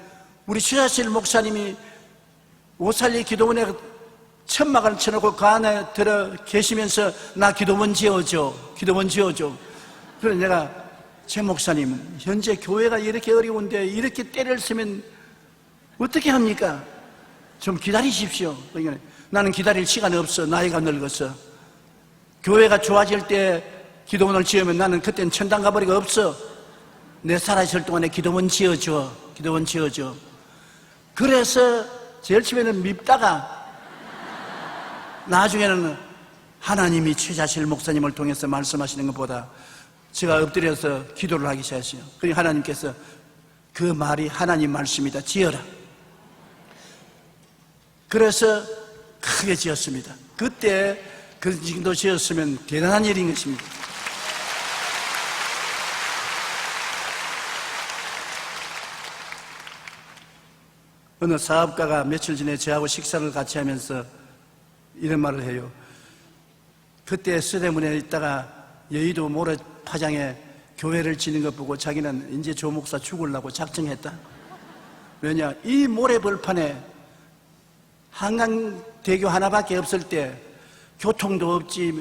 우리 최하실 목사님이 오살리 기도원에 천막을 쳐놓고 그 안에 들어 계시면서 나 기도원 지어줘 그래서 내가 제 목사님 현재 교회가 이렇게 어려운데 이렇게 때를 쓰면 어떻게 합니까? 좀 기다리십시오. 그러니까 나는 기다릴 시간이 없어. 나이가 늙었어. 교회가 좋아질 때 기도원을 지으면 나는 그땐 천당 가버리가 없어. 내 살아있을 동안에 기도원 지어줘. 그래서 제일 처음에는 밉다가 나중에는 하나님이 최자실 목사님을 통해서 말씀하시는 것보다 제가 엎드려서 기도를 하기 시작했어요. 그리고 하나님께서 그 말이 하나님 말씀이다. 지어라. 그래서 크게 지었습니다. 그때 그 정도 지었으면 대단한 일인 것입니다. 어느 사업가가 며칠 전에 저하고 식사를 같이 하면서 이런 말을 해요. 그때 서대문에 있다가 여의도 모래파장에 교회를 지는 것 보고 자기는 이제 조 목사 죽으려고 작정했다. 왜냐? 이 모래벌판에 한강대교 하나밖에 없을 때 교통도 없지,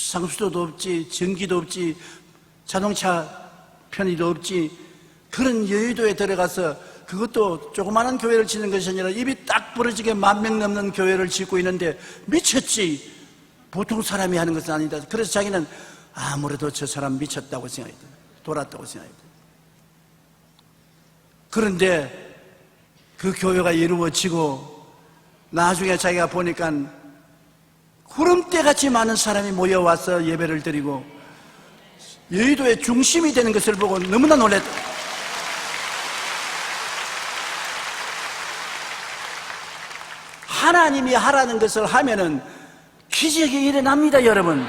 상수도도 없지, 전기도 없지, 자동차 편의도 없지, 그런 여의도에 들어가서 그것도 조그마한 교회를 짓는 것이 아니라 입이 딱 부러지게 10,000명 넘는 교회를 짓고 있는데 미쳤지, 보통 사람이 하는 것은 아니다. 그래서 자기는 아무래도 저 사람 미쳤다고 생각했다, 돌았다고 생각했다. 그런데 그 교회가 이루어지고 나중에 자기가 보니까 구름대같이 많은 사람이 모여와서 예배를 드리고 여의도의 중심이 되는 것을 보고 너무나 놀랐다. 하나님이 하라는 것을 하면은 기적이 일어납니다, 여러분.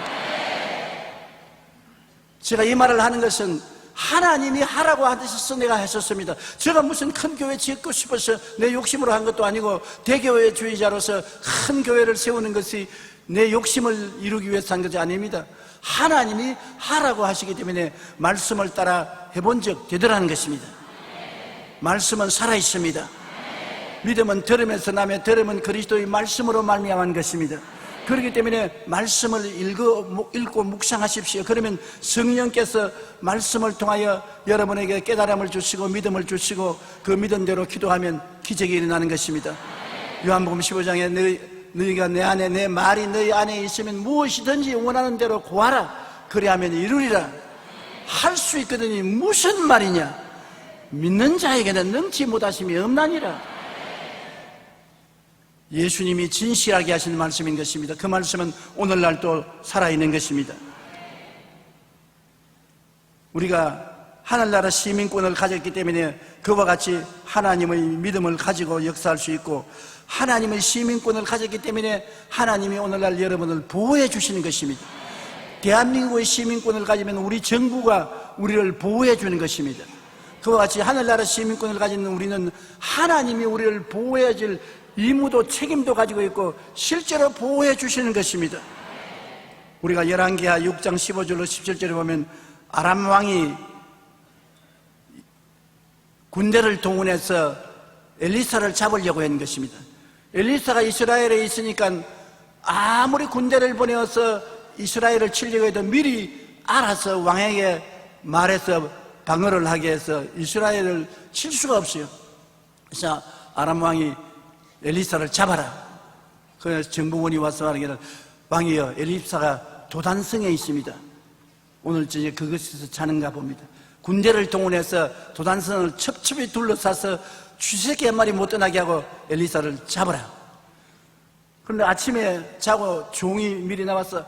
제가 이 말을 하는 것은 하나님이 하라고 하셔서 내가 했었습니다. 제가 무슨 큰 교회 짓고 싶어서 내 욕심으로 한 것도 아니고 대교회 주의자로서 큰 교회를 세우는 것이 내 욕심을 이루기 위해서 한 것이 아닙니다. 하나님이 하라고 하시기 때문에 말씀을 따라 해본 적 되더라는 것입니다. 말씀은 살아있습니다. 믿음은 들음에서 나며 들음은 그리스도의 말씀으로 말미암은 것입니다. 그렇기 때문에 말씀을 읽고 묵상하십시오. 그러면 성령께서 말씀을 통하여 여러분에게 깨달음을 주시고 믿음을 주시고 그 믿음대로 기도하면 기적이 일어나는 것입니다. 요한복음 15장에 너희가 내 안에, 내 말이 너희 안에 있으면 무엇이든지 원하는 대로 구하라, 그리하면 이루리라. 할 수 있거든요. 무슨 말이냐? 믿는 자에게는 능치 못하심이 없나니라. 예수님이 진실하게 하시는 말씀인 것입니다. 그 말씀은 오늘날도 살아있는 것입니다. 우리가 하늘나라 시민권을 가졌기 때문에 그와 같이 하나님의 믿음을 가지고 역사할 수 있고, 하나님의 시민권을 가졌기 때문에 하나님이 오늘날 여러분을 보호해 주시는 것입니다. 대한민국의 시민권을 가지면 우리 정부가 우리를 보호해 주는 것입니다. 그와 같이 하늘나라 시민권을 가진 우리는 하나님이 우리를 보호해 줄 의무도 책임도 가지고 있고 실제로 보호해 주시는 것입니다. 우리가 열왕기하 6장 15절로 17절에 보면 아람 왕이 군대를 동원해서 엘리사를 잡으려고 한 것입니다. 엘리사가 이스라엘에 있으니까 아무리 군대를 보내어서 이스라엘을 치려고 해도 미리 알아서 왕에게 말해서 방어를 하게 해서 이스라엘을 칠 수가 없어요. 그래서 아람 왕이 엘리사를 잡아라. 그래서 정보원이 와서 말하기를, 왕이여, 엘리사가 도단성에 있습니다. 오늘 저녁 그것에서 자는가 봅니다. 군대를 동원해서 도단성을 첩첩이 둘러싸서 쥐새끼 한 마리 못 떠나게 하고 엘리사를 잡아라. 그런데 아침에 자고 종이 미리 나와서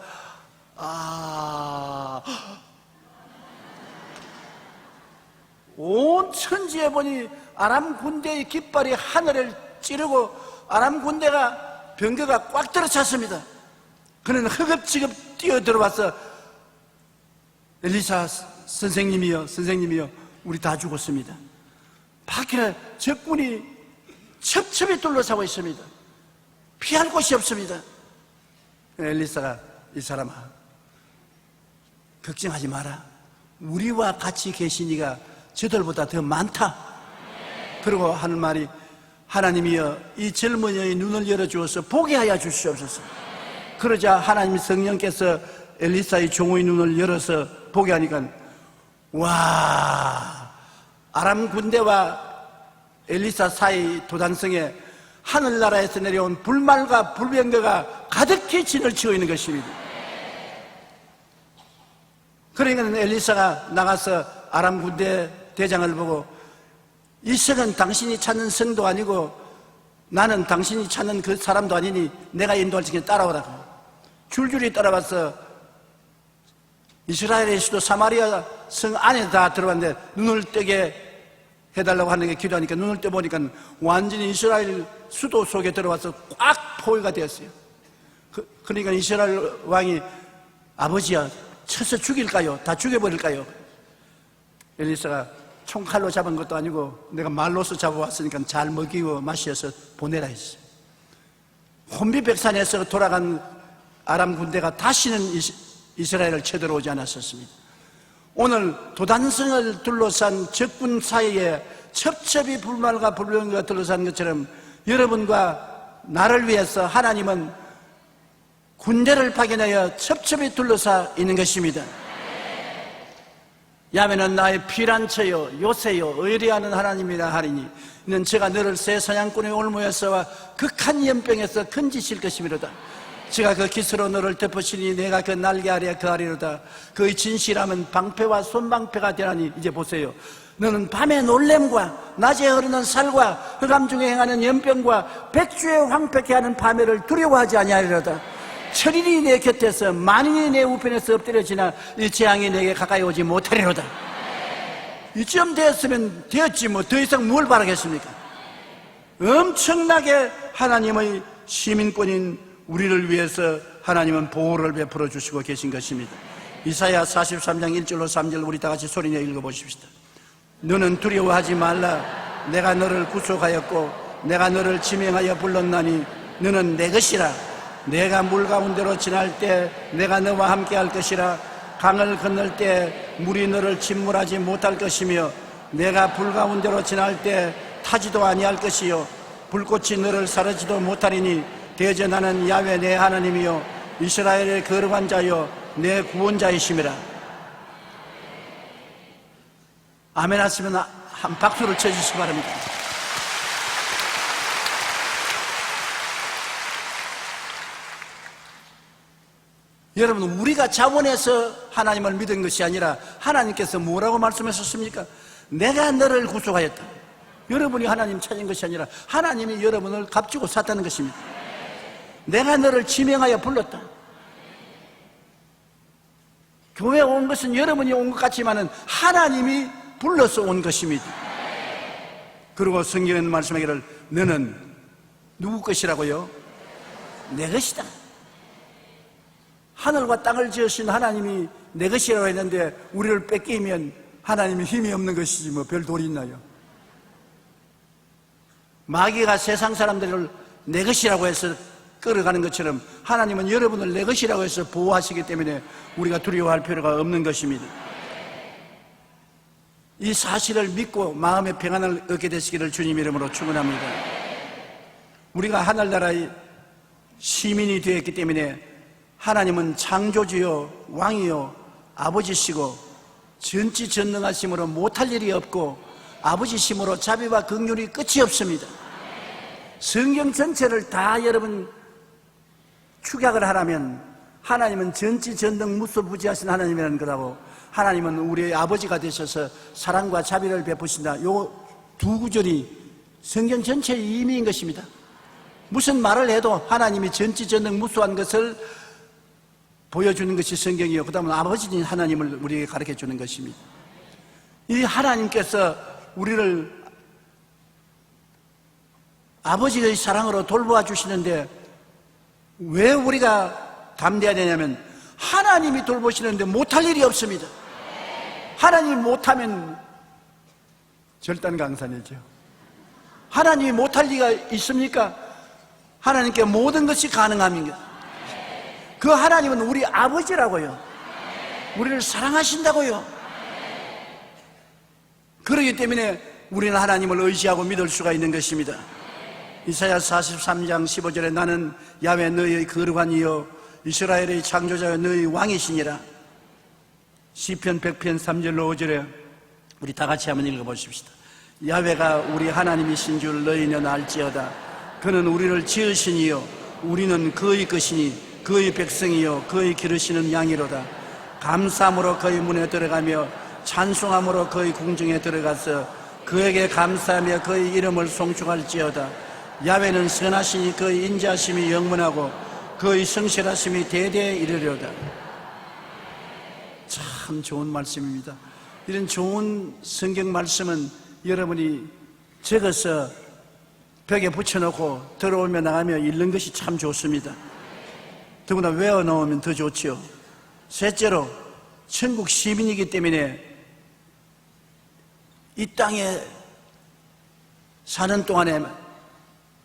온 천지에 보니 아람 군대의 깃발이 하늘을 찌르고 아람 군대가 병거가 꽉 들어찼습니다. 그는 허겁지겁 뛰어들어와서 엘리사 선생님이여, 우리 다 죽었습니다. 밖에 적군이 첩첩이 둘러싸고 있습니다. 피할 곳이 없습니다. 엘리사가, 이 사람아, 걱정하지 마라. 우리와 같이 계신 이가 저들보다 더 많다. 그리고 하는 말이, 하나님이여, 이 젊은이의 눈을 열어주어서 보게 하여 주시옵소서. 그러자 하나님 성령께서 엘리사의 종의 눈을 열어서 보게 하니까, 와, 아람 군대와 엘리사 사이 도단성에 하늘나라에서 내려온 불말과 불병거가 가득히 진을 치고 있는 것입니다. 그러니까 엘리사가 나가서 아람 군대 대장을 보고, 이 성은 당신이 찾는 성도 아니고 나는 당신이 찾는 그 사람도 아니니 내가 인도할 테니 따라오라고 줄줄이 따라와서 이스라엘의 수도 사마리아 성 안에 다 들어갔는데 눈을 뜨게 해달라고 하는 게 기도하니까 눈을 떠보니까 완전히 이스라엘 수도 속에 들어와서 꽉 포위가 되었어요. 그러니까 이스라엘 왕이, 아버지야, 쳐서 죽일까요? 다 죽여버릴까요? 엘리사가, 총칼로 잡은 것도 아니고 내가 말로서 잡아왔으니까 잘 먹이고 마셔서 보내라 했어요. 혼비백산에서 돌아간 아람 군대가 다시는 이스라엘을 쳐들어오지 않았었습니다. 오늘 도단성을 둘러싼 적군 사이에 첩첩이 불말과 불병거가 둘러싼 것처럼 여러분과 나를 위해서 하나님은 군대를 파견하여 첩첩이 둘러싸 있는 것입니다. 야훼는 나의 피란처요 요새요 의리하는 하나님이라 하리니 이는 제가 너를 새 사냥꾼의 올무에서와 극한 연병에서 건지실 것이미로다. 제가 그 깃으로 너를 덮으시니 내가 그 날개 아래 거하리로다. 그의 진실함은 방패와 손방패가 되나니 이제 보세요. 너는 밤의 놀램과 낮에 흐르는 살과 흑암 중에 행하는 연병과 백주의 황폐케 하는 파멸을 두려워하지 아니하리로다. 천인이 내 곁에서 만인이 내 우편에서 엎드려지나 이 재앙이 내게 가까이 오지 못하리로다. 이쯤 되었으면 되었지 뭐 더 이상 뭘 바라겠습니까? 엄청나게 하나님의 시민권인 우리를 위해서 하나님은 보호를 베풀어 주시고 계신 것입니다. 이사야 43장 1절로 3절 우리 다 같이 소리내어 읽어보십시다. 너는 두려워하지 말라. 내가 너를 구속하였고 내가 너를 지명하여 불렀나니 너는 내 것이라. 내가 물 가운데로 지날 때 내가 너와 함께 할 것이라. 강을 건널 때 물이 너를 침몰하지 못할 것이며 내가 불 가운데로 지날 때 타지도 아니할 것이요 불꽃이 너를 사르지도 못하리니 대전하는 야훼 내 하나님이요 이스라엘의 거룩한 자요 내 구원자이심이라. 아멘 하시면 한 박수를 쳐주시기 바랍니다. 여러분, 우리가 자원해서 하나님을 믿은 것이 아니라 하나님께서 뭐라고 말씀하셨습니까? 내가 너를 구속하였다. 여러분이 하나님 찾은 것이 아니라 하나님이 여러분을 값주고 샀다는 것입니다. 내가 너를 지명하여 불렀다. 교회에 온 것은 여러분이 온 것 같지만은 하나님이 불러서 온 것입니다. 그리고 성경은 말씀하기를 너는 누구 것이라고요? 내 것이다. 하늘과 땅을 지으신 하나님이 내 것이라고 했는데 우리를 뺏기면 하나님이 힘이 없는 것이지 뭐 별 도리 있나요? 마귀가 세상 사람들을 내 것이라고 해서 끌어가는 것처럼 하나님은 여러분을 내 것이라고 해서 보호하시기 때문에 우리가 두려워할 필요가 없는 것입니다. 이 사실을 믿고 마음의 평안을 얻게 되시기를 주님 이름으로 축원합니다. 우리가 하늘나라의 시민이 되었기 때문에 하나님은 창조주요 왕이요 아버지시고 전지전능하심으로 못할 일이 없고 아버지심으로 자비와 긍휼이 끝이 없습니다. 성경 전체를 다 여러분 축약을 하라면 하나님은 전지전능 무소부지하신 하나님이라는 거라고, 하나님은 우리의 아버지가 되셔서 사랑과 자비를 베푸신다. 요 두 구절이 성경 전체의 의미인 것입니다. 무슨 말을 해도 하나님이 전지전능 무소한 것을 보여주는 것이 성경이요, 그 다음은 아버지인 하나님을 우리에게 가르쳐 주는 것입니다. 이 하나님께서 우리를 아버지의 사랑으로 돌보아 주시는데 왜 우리가 담대해야 되냐면 하나님이 돌보시는데 못할 일이 없습니다. 하나님이 못하면 절단강산이죠. 하나님이 못할 리가 있습니까? 하나님께 모든 것이 가능합니다. 그 하나님은 우리 아버지라고요. 우리를 사랑하신다고요. 그렇기 때문에 우리는 하나님을 의지하고 믿을 수가 있는 것입니다. 이사야 43장 15절에 나는 야훼 너희의 거룩한 이요 이스라엘의 창조자여 너희 왕이시니라. 시편 100편 3절로 5절에 우리 다 같이 한번 읽어보십시다. 야훼가 우리 하나님이신 줄 너희는 알지어다. 그는 우리를 지으신 이요 우리는 그의 것이니 그의 백성이요 그의 기르시는 양이로다. 감사함으로 그의 문에 들어가며 찬송함으로 그의 궁중에 들어가서 그에게 감사하며 그의 이름을 송축할지어다. 야훼는 선하시니 그의 인자하심이 영원하고 그의 성실하심이 대대에 이르리로다. 참 좋은 말씀입니다. 이런 좋은 성경 말씀은 여러분이 적어서 벽에 붙여놓고 들어오며 나가며 읽는 것이 참 좋습니다. 더구나 외워놓으면 더 좋지요. 셋째로 천국 시민이기 때문에 이 땅에 사는 동안에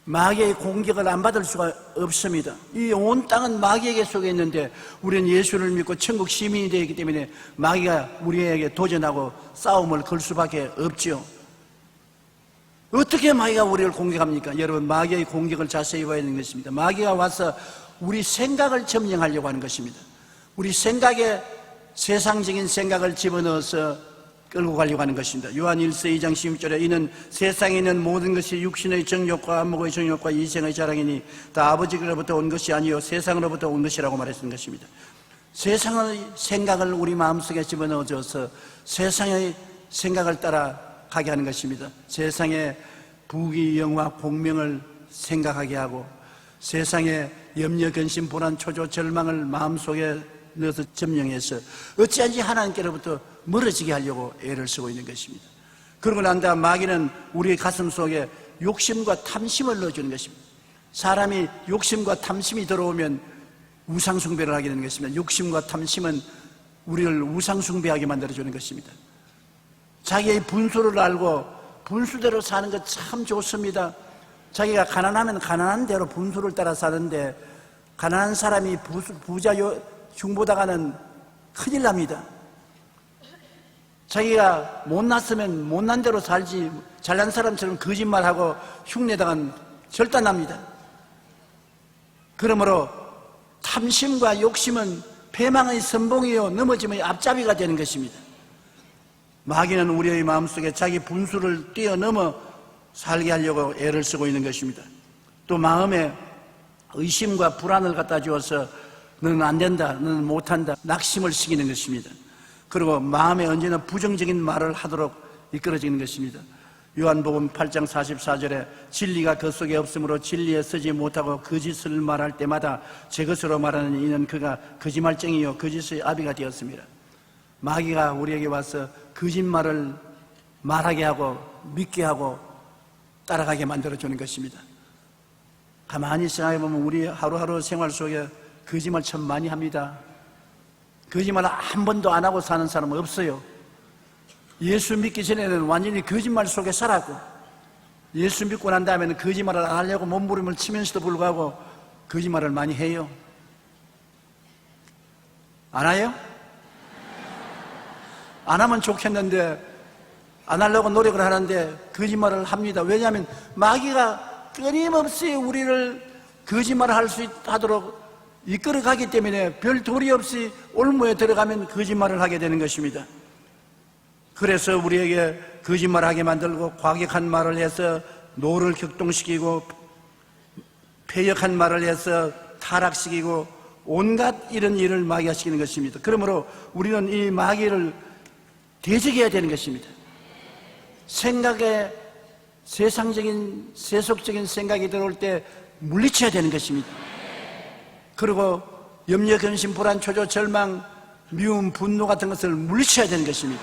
마귀의 공격을 안 받을 수가 없습니다. 이 온 땅은 마귀에게 속해 있는데 우리는 예수를 믿고 천국 시민이 되기 때문에 마귀가 우리에게 도전하고 싸움을 걸 수밖에 없지요. 어떻게 마귀가 우리를 공격합니까? 여러분, 마귀의 공격을 자세히 봐야 하는 것입니다. 마귀가 와서 우리 생각을 점령하려고 하는 것입니다. 우리 생각에 세상적인 생각을 집어넣어서 끌고 가려고 하는 것입니다. 요한 1서 2장 16절에 이는 세상에 있는 모든 것이 육신의 정욕과 안목의 정욕과 이생의 자랑이니 다 아버지로부터 온 것이 아니요 세상으로부터 온 것이라고 말했던 것입니다. 세상의 생각을 우리 마음속에 집어넣어줘서 세상의 생각을 따라가게 하는 것입니다. 세상의 부귀 영화 공명을 생각하게 하고 세상의 염려 근심 불안 초조 절망을 마음속에 넣어서 점령해서 어찌한지 하나님께로부터 멀어지게 하려고 애를 쓰고 있는 것입니다. 그러고 난 다음 마귀는 우리의 가슴 속에 욕심과 탐심을 넣어주는 것입니다. 사람이 욕심과 탐심이 들어오면 우상숭배를 하게 되는 것입니다. 욕심과 탐심은 우리를 우상숭배하게 만들어주는 것입니다. 자기의 분수를 알고 분수대로 사는 것 참 좋습니다. 자기가 가난하면 가난한 대로 분수를 따라 사는데 가난한 사람이 부자 흉보다가는 큰일 납니다. 자기가 못났으면 못난 대로 살지 잘난 사람처럼 거짓말하고 흉내다가는 절단납니다. 그러므로 탐심과 욕심은 패망의 선봉이요 넘어짐의 앞잡이가 되는 것입니다. 마귀는 우리의 마음속에 자기 분수를 뛰어넘어 살게 하려고 애를 쓰고 있는 것입니다. 또 마음에 의심과 불안을 갖다 주어서 너는 안 된다, 너는 못한다 낙심을 시키는 것입니다. 그리고 마음에 언제나 부정적인 말을 하도록 이끌어지는 것입니다. 요한복음 8장 44절에 진리가 그 속에 없으므로 진리에 서지 못하고 거짓을 말할 때마다 제 것으로 말하는 이는 그가 거짓말쟁이요 거짓의 아비가 되었습니다. 마귀가 우리에게 와서 거짓말을 말하게 하고 믿게 하고 따라가게 만들어주는 것입니다. 가만히 생각해보면 우리 하루하루 생활 속에 거짓말 참 많이 합니다. 거짓말 한 번도 안 하고 사는 사람은 없어요. 예수 믿기 전에는 완전히 거짓말 속에 살았고 예수 믿고 난 다음에는 거짓말을 안 하려고 몸부림을 치면서도 불구하고 거짓말을 많이 해요. 안 해요? 안 하면 좋겠는데 안 하려고 노력을 하는데 거짓말을 합니다. 왜냐하면 마귀가 끊임없이 우리를 거짓말을 하도록 이끌어가기 때문에 별 도리 없이 올무에 들어가면 거짓말을 하게 되는 것입니다. 그래서 우리에게 거짓말하게 만들고 과격한 말을 해서 노를 격동시키고 패역한 말을 해서 타락시키고 온갖 이런 일을 마귀가 시키는 것입니다. 그러므로 우리는 이 마귀를 대적해야 되는 것입니다. 생각에 세상적인 세속적인 생각이 들어올 때 물리쳐야 되는 것입니다. 그리고 염려, 근심, 불안, 초조, 절망, 미움, 분노 같은 것을 물리쳐야 되는 것입니다.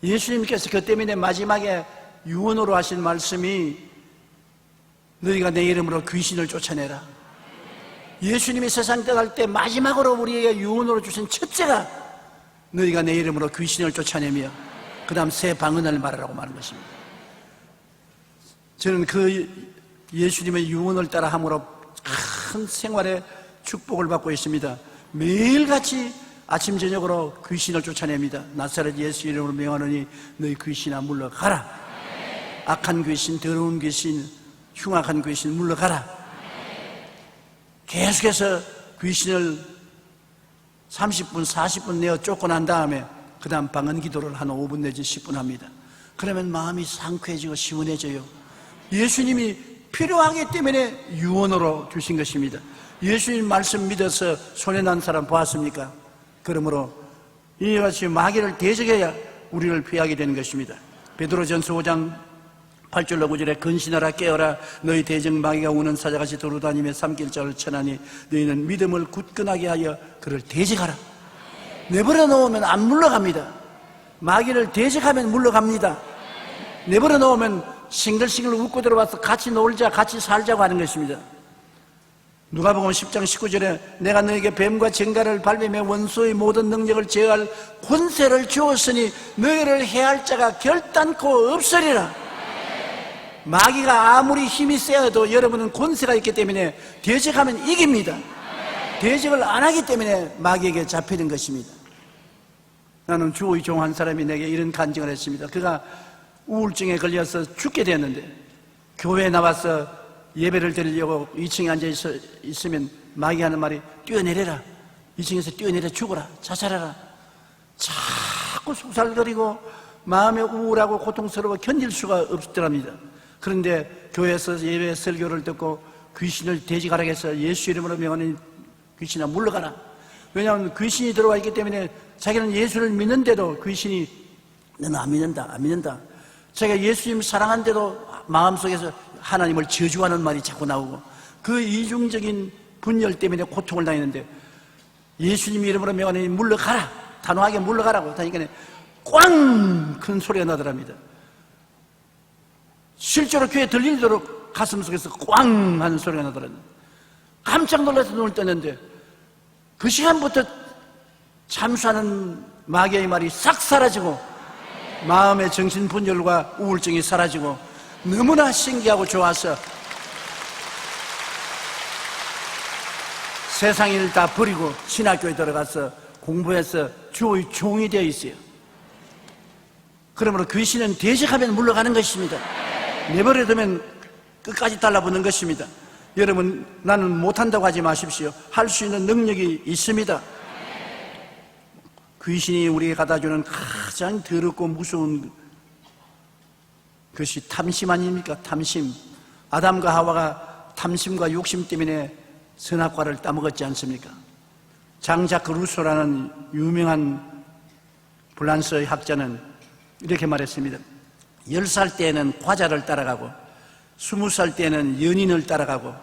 예수님께서 그 때문에 마지막에 유언으로 하신 말씀이 너희가 내 이름으로 귀신을 쫓아내라. 예수님이 세상 떠날 때 마지막으로 우리에게 유언으로 주신 첫째가 너희가 내 이름으로 귀신을 쫓아내며 그 다음 새 방언을 말하라고 말한 것입니다. 저는 그 예수님의 유언을 따라 함으로 큰 생활의 축복을 받고 있습니다. 매일같이 아침 저녁으로 귀신을 쫓아냅니다. 나사렛 예수 이름으로 명하노니 너희 귀신아 물러가라. 악한 귀신, 더러운 귀신, 흉악한 귀신 물러가라. 계속해서 귀신을 30분, 40분 내어 쫓고 난 다음에 그 다음 방언 기도를 한 5분 내지 10분 합니다. 그러면 마음이 상쾌해지고 시원해져요. 예수님이 필요하기 때문에 유언으로 주신 것입니다. 예수님 말씀 믿어서 손해난 사람 보았습니까? 그러므로 이와 같이 마귀를 대적해야 우리를 피하게 되는 것입니다. 베드로전서 5장 8절로 9절에 근신하라 깨어라 너희 대적 마귀가 우는 사자같이 도로다니며 삼킬 자를 쳐나니 너희는 믿음을 굳건하게 하여 그를 대적하라. 내버려 놓으면 안 물러갑니다. 마귀를 대적하면 물러갑니다. 내버려 놓으면 싱글싱글 웃고 들어와서 같이 놀자 같이 살자고 하는 것입니다. 누가복음 10장 19절에 내가 너에게 뱀과 쟁가를 밟으며 원수의 모든 능력을 제어할 권세를 주었으니 너희를 해할 자가 결단코 없으리라. 마귀가 아무리 힘이 세어도 여러분은 권세가 있기 때문에 대적하면 이깁니다. 대적을 안 하기 때문에 마귀에게 잡히는 것입니다. 나는 주의 종 한 사람이 내게 이런 간증을 했습니다. 그가 우울증에 걸려서 죽게 되었는데 교회에 나와서 예배를 드리려고 2층에 앉아 있으면 마귀가 하는 말이 뛰어내려라. 2층에서 뛰어내려 죽어라. 자살하라. 자꾸 속살거리고 마음에 우울하고 고통스러워 견딜 수가 없더랍니다. 그런데 교회에서 예배 설교를 듣고 귀신을 돼지가라고 해서 예수 이름으로 명하니 귀신아 물러가라. 왜냐하면 귀신이 들어와 있기 때문에 자기는 예수를 믿는데도 귀신이 너는 안 믿는다. 자기가 예수님 사랑하는데도 마음속에서 하나님을 저주하는 말이 자꾸 나오고 그 이중적인 분열 때문에 고통을 당했는데 예수님 이름으로 명하니 물러가라. 단호하게 물러가라고 하니까 꽝! 큰 소리가 나더랍니다. 실제로 귀에 들리도록 가슴 속에서 꽝! 하는 소리가 나더랍니다. 깜짝 놀라서 눈을 떴는데 그 시간부터 참수하는 마귀의 말이 싹 사라지고 마음의 정신분열과 우울증이 사라지고 너무나 신기하고 좋아서 세상 일 다 버리고 신학교에 들어가서 공부해서 주의 종이 되어 있어요. 그러므로 귀신은 대적하면 물러가는 것입니다. 내버려두면 끝까지 달라붙는 것입니다. 여러분, 나는 못한다고 하지 마십시오. 할 수 있는 능력이 있습니다. 귀신이 우리에게 갖다주는 가장 더럽고 무서운 것이 탐심 아닙니까? 탐심. 아담과 하와가 탐심과 욕심 때문에 선악과를 따먹었지 않습니까? 장자크 루소라는 유명한 프랑스의 학자는 이렇게 말했습니다. 10살 때에는 과자를 따라가고 20살 때에는 연인을 따라가고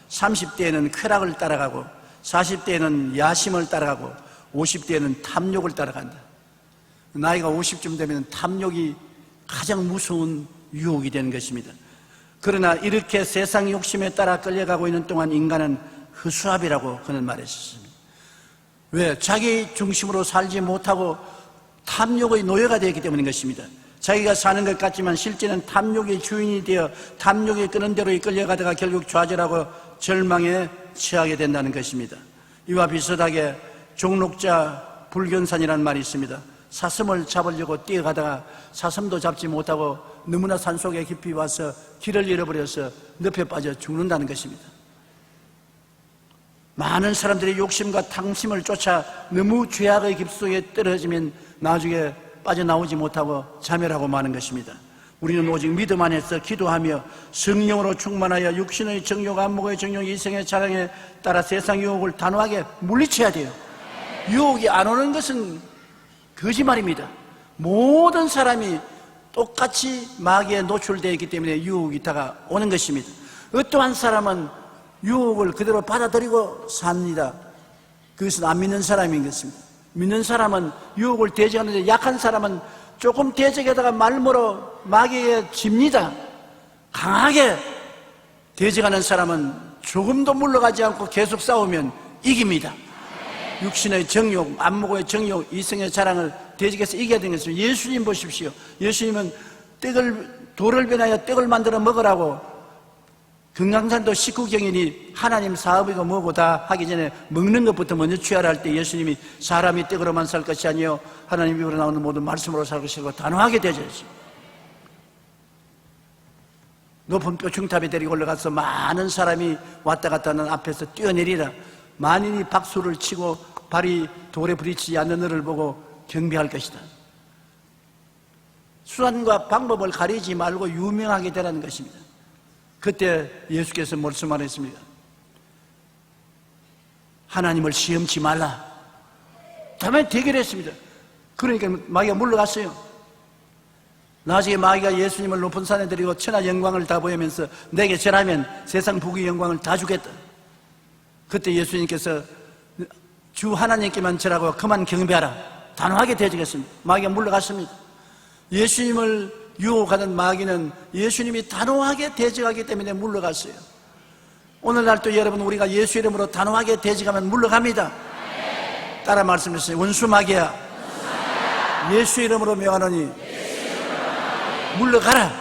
30대에는 쾌락을 따라가고 40대에는 야심을 따라가고 50대에는 탐욕을 따라간다. 나이가 50쯤 되면 탐욕이 가장 무서운 유혹이 되는 것입니다. 그러나 이렇게 세상 욕심에 따라 끌려가고 있는 동안 인간은 허수아비라고 그는 말했습니다. 왜? 자기 중심으로 살지 못하고 탐욕의 노예가 되었기 때문인 것입니다. 자기가 사는 것 같지만 실제는 탐욕의 주인이 되어 탐욕이 끄는 대로 끌려가다가 결국 좌절하고 절망에 처하게 된다는 것입니다. 이와 비슷하게 종록자 불견산이라는 말이 있습니다. 사슴을 잡으려고 뛰어가다가 사슴도 잡지 못하고 너무나 산속에 깊이 와서 길을 잃어버려서 늪에 빠져 죽는다는 것입니다. 많은 사람들이 욕심과 탐심을 쫓아 너무 죄악의 깊숙에 떨어지면 나중에 빠져나오지 못하고 자멸하고 마는 것입니다. 우리는 오직 믿음 안에서 기도하며 성령으로 충만하여 육신의 정욕, 안목의 정욕, 이성의 자랑에 따라 세상 유혹을 단호하게 물리쳐야 돼요. 유혹이 안 오는 것은 거짓말입니다. 모든 사람이 똑같이 마귀에 노출되어 있기 때문에 유혹이 다가오는 것입니다. 어떠한 사람은 유혹을 그대로 받아들이고 삽니다. 그것은 안 믿는 사람인 것입니다. 믿는 사람은 유혹을 대적하는데 약한 사람은 조금 대적하다가 말모로 마귀에 집니다. 강하게 대적하는 사람은 조금도 물러가지 않고 계속 싸우면 이깁니다. 육신의 정욕, 안목의 정욕, 이성의 자랑을 대적해서 이겨야 되는 것입니다. 예수님 보십시오. 예수님은 돌을 변하여 떡을 만들어 먹으라고 금강산도 식후경이니 하나님 사업이고 뭐고 다 하기 전에 먹는 것부터 먼저 취하라 할 때 예수님이 사람이 떡으로만 살 것이 아니요 하나님 입으로 나오는 모든 말씀으로 살 것이고 단호하게 되어야지. 높은 뼈충탑에 데리고 올라가서 많은 사람이 왔다 갔다 하는 앞에서 뛰어내리라. 만인이 박수를 치고 발이 돌에 부딪히지 않는 너를 보고 경배할 것이다. 수단과 방법을 가리지 말고 유명하게 되라는 것입니다. 그때 예수께서 말씀하셨습니다. 하나님을 시험치 말라. 다음에 대결했습니다. 그러니까 마귀가 물러갔어요. 나중에 마귀가 예수님을 높은 산에 데리고 천하 영광을 다 보이면서 내게 절하면 세상 부귀 영광을 다 주겠다. 그때 예수님께서 주 하나님께만 절하고 그만 경배하라. 단호하게 대적했습니다. 마귀가 물러갔습니다. 예수님을 유혹하는 마귀는 예수님이 단호하게 대적하기 때문에 물러갔어요. 오늘날 또 여러분 우리가 예수 이름으로 단호하게 대적하면 물러갑니다. 따라 말씀하세요. 원수 마귀야, 예수 이름으로 명하노니 물러가라.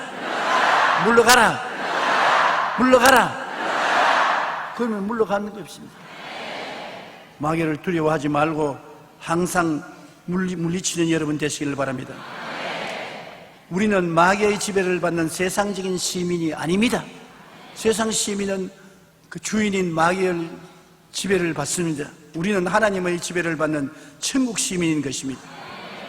물러가라. 물러가라. 그러면 물러가는 게 없습니다. 마귀를 두려워하지 말고 항상 물리치는 여러분 되시길 바랍니다. 우리는 마귀의 지배를 받는 세상적인 시민이 아닙니다. 세상 시민은 그 주인인 마귀의 지배를 받습니다. 우리는 하나님의 지배를 받는 천국 시민인 것입니다.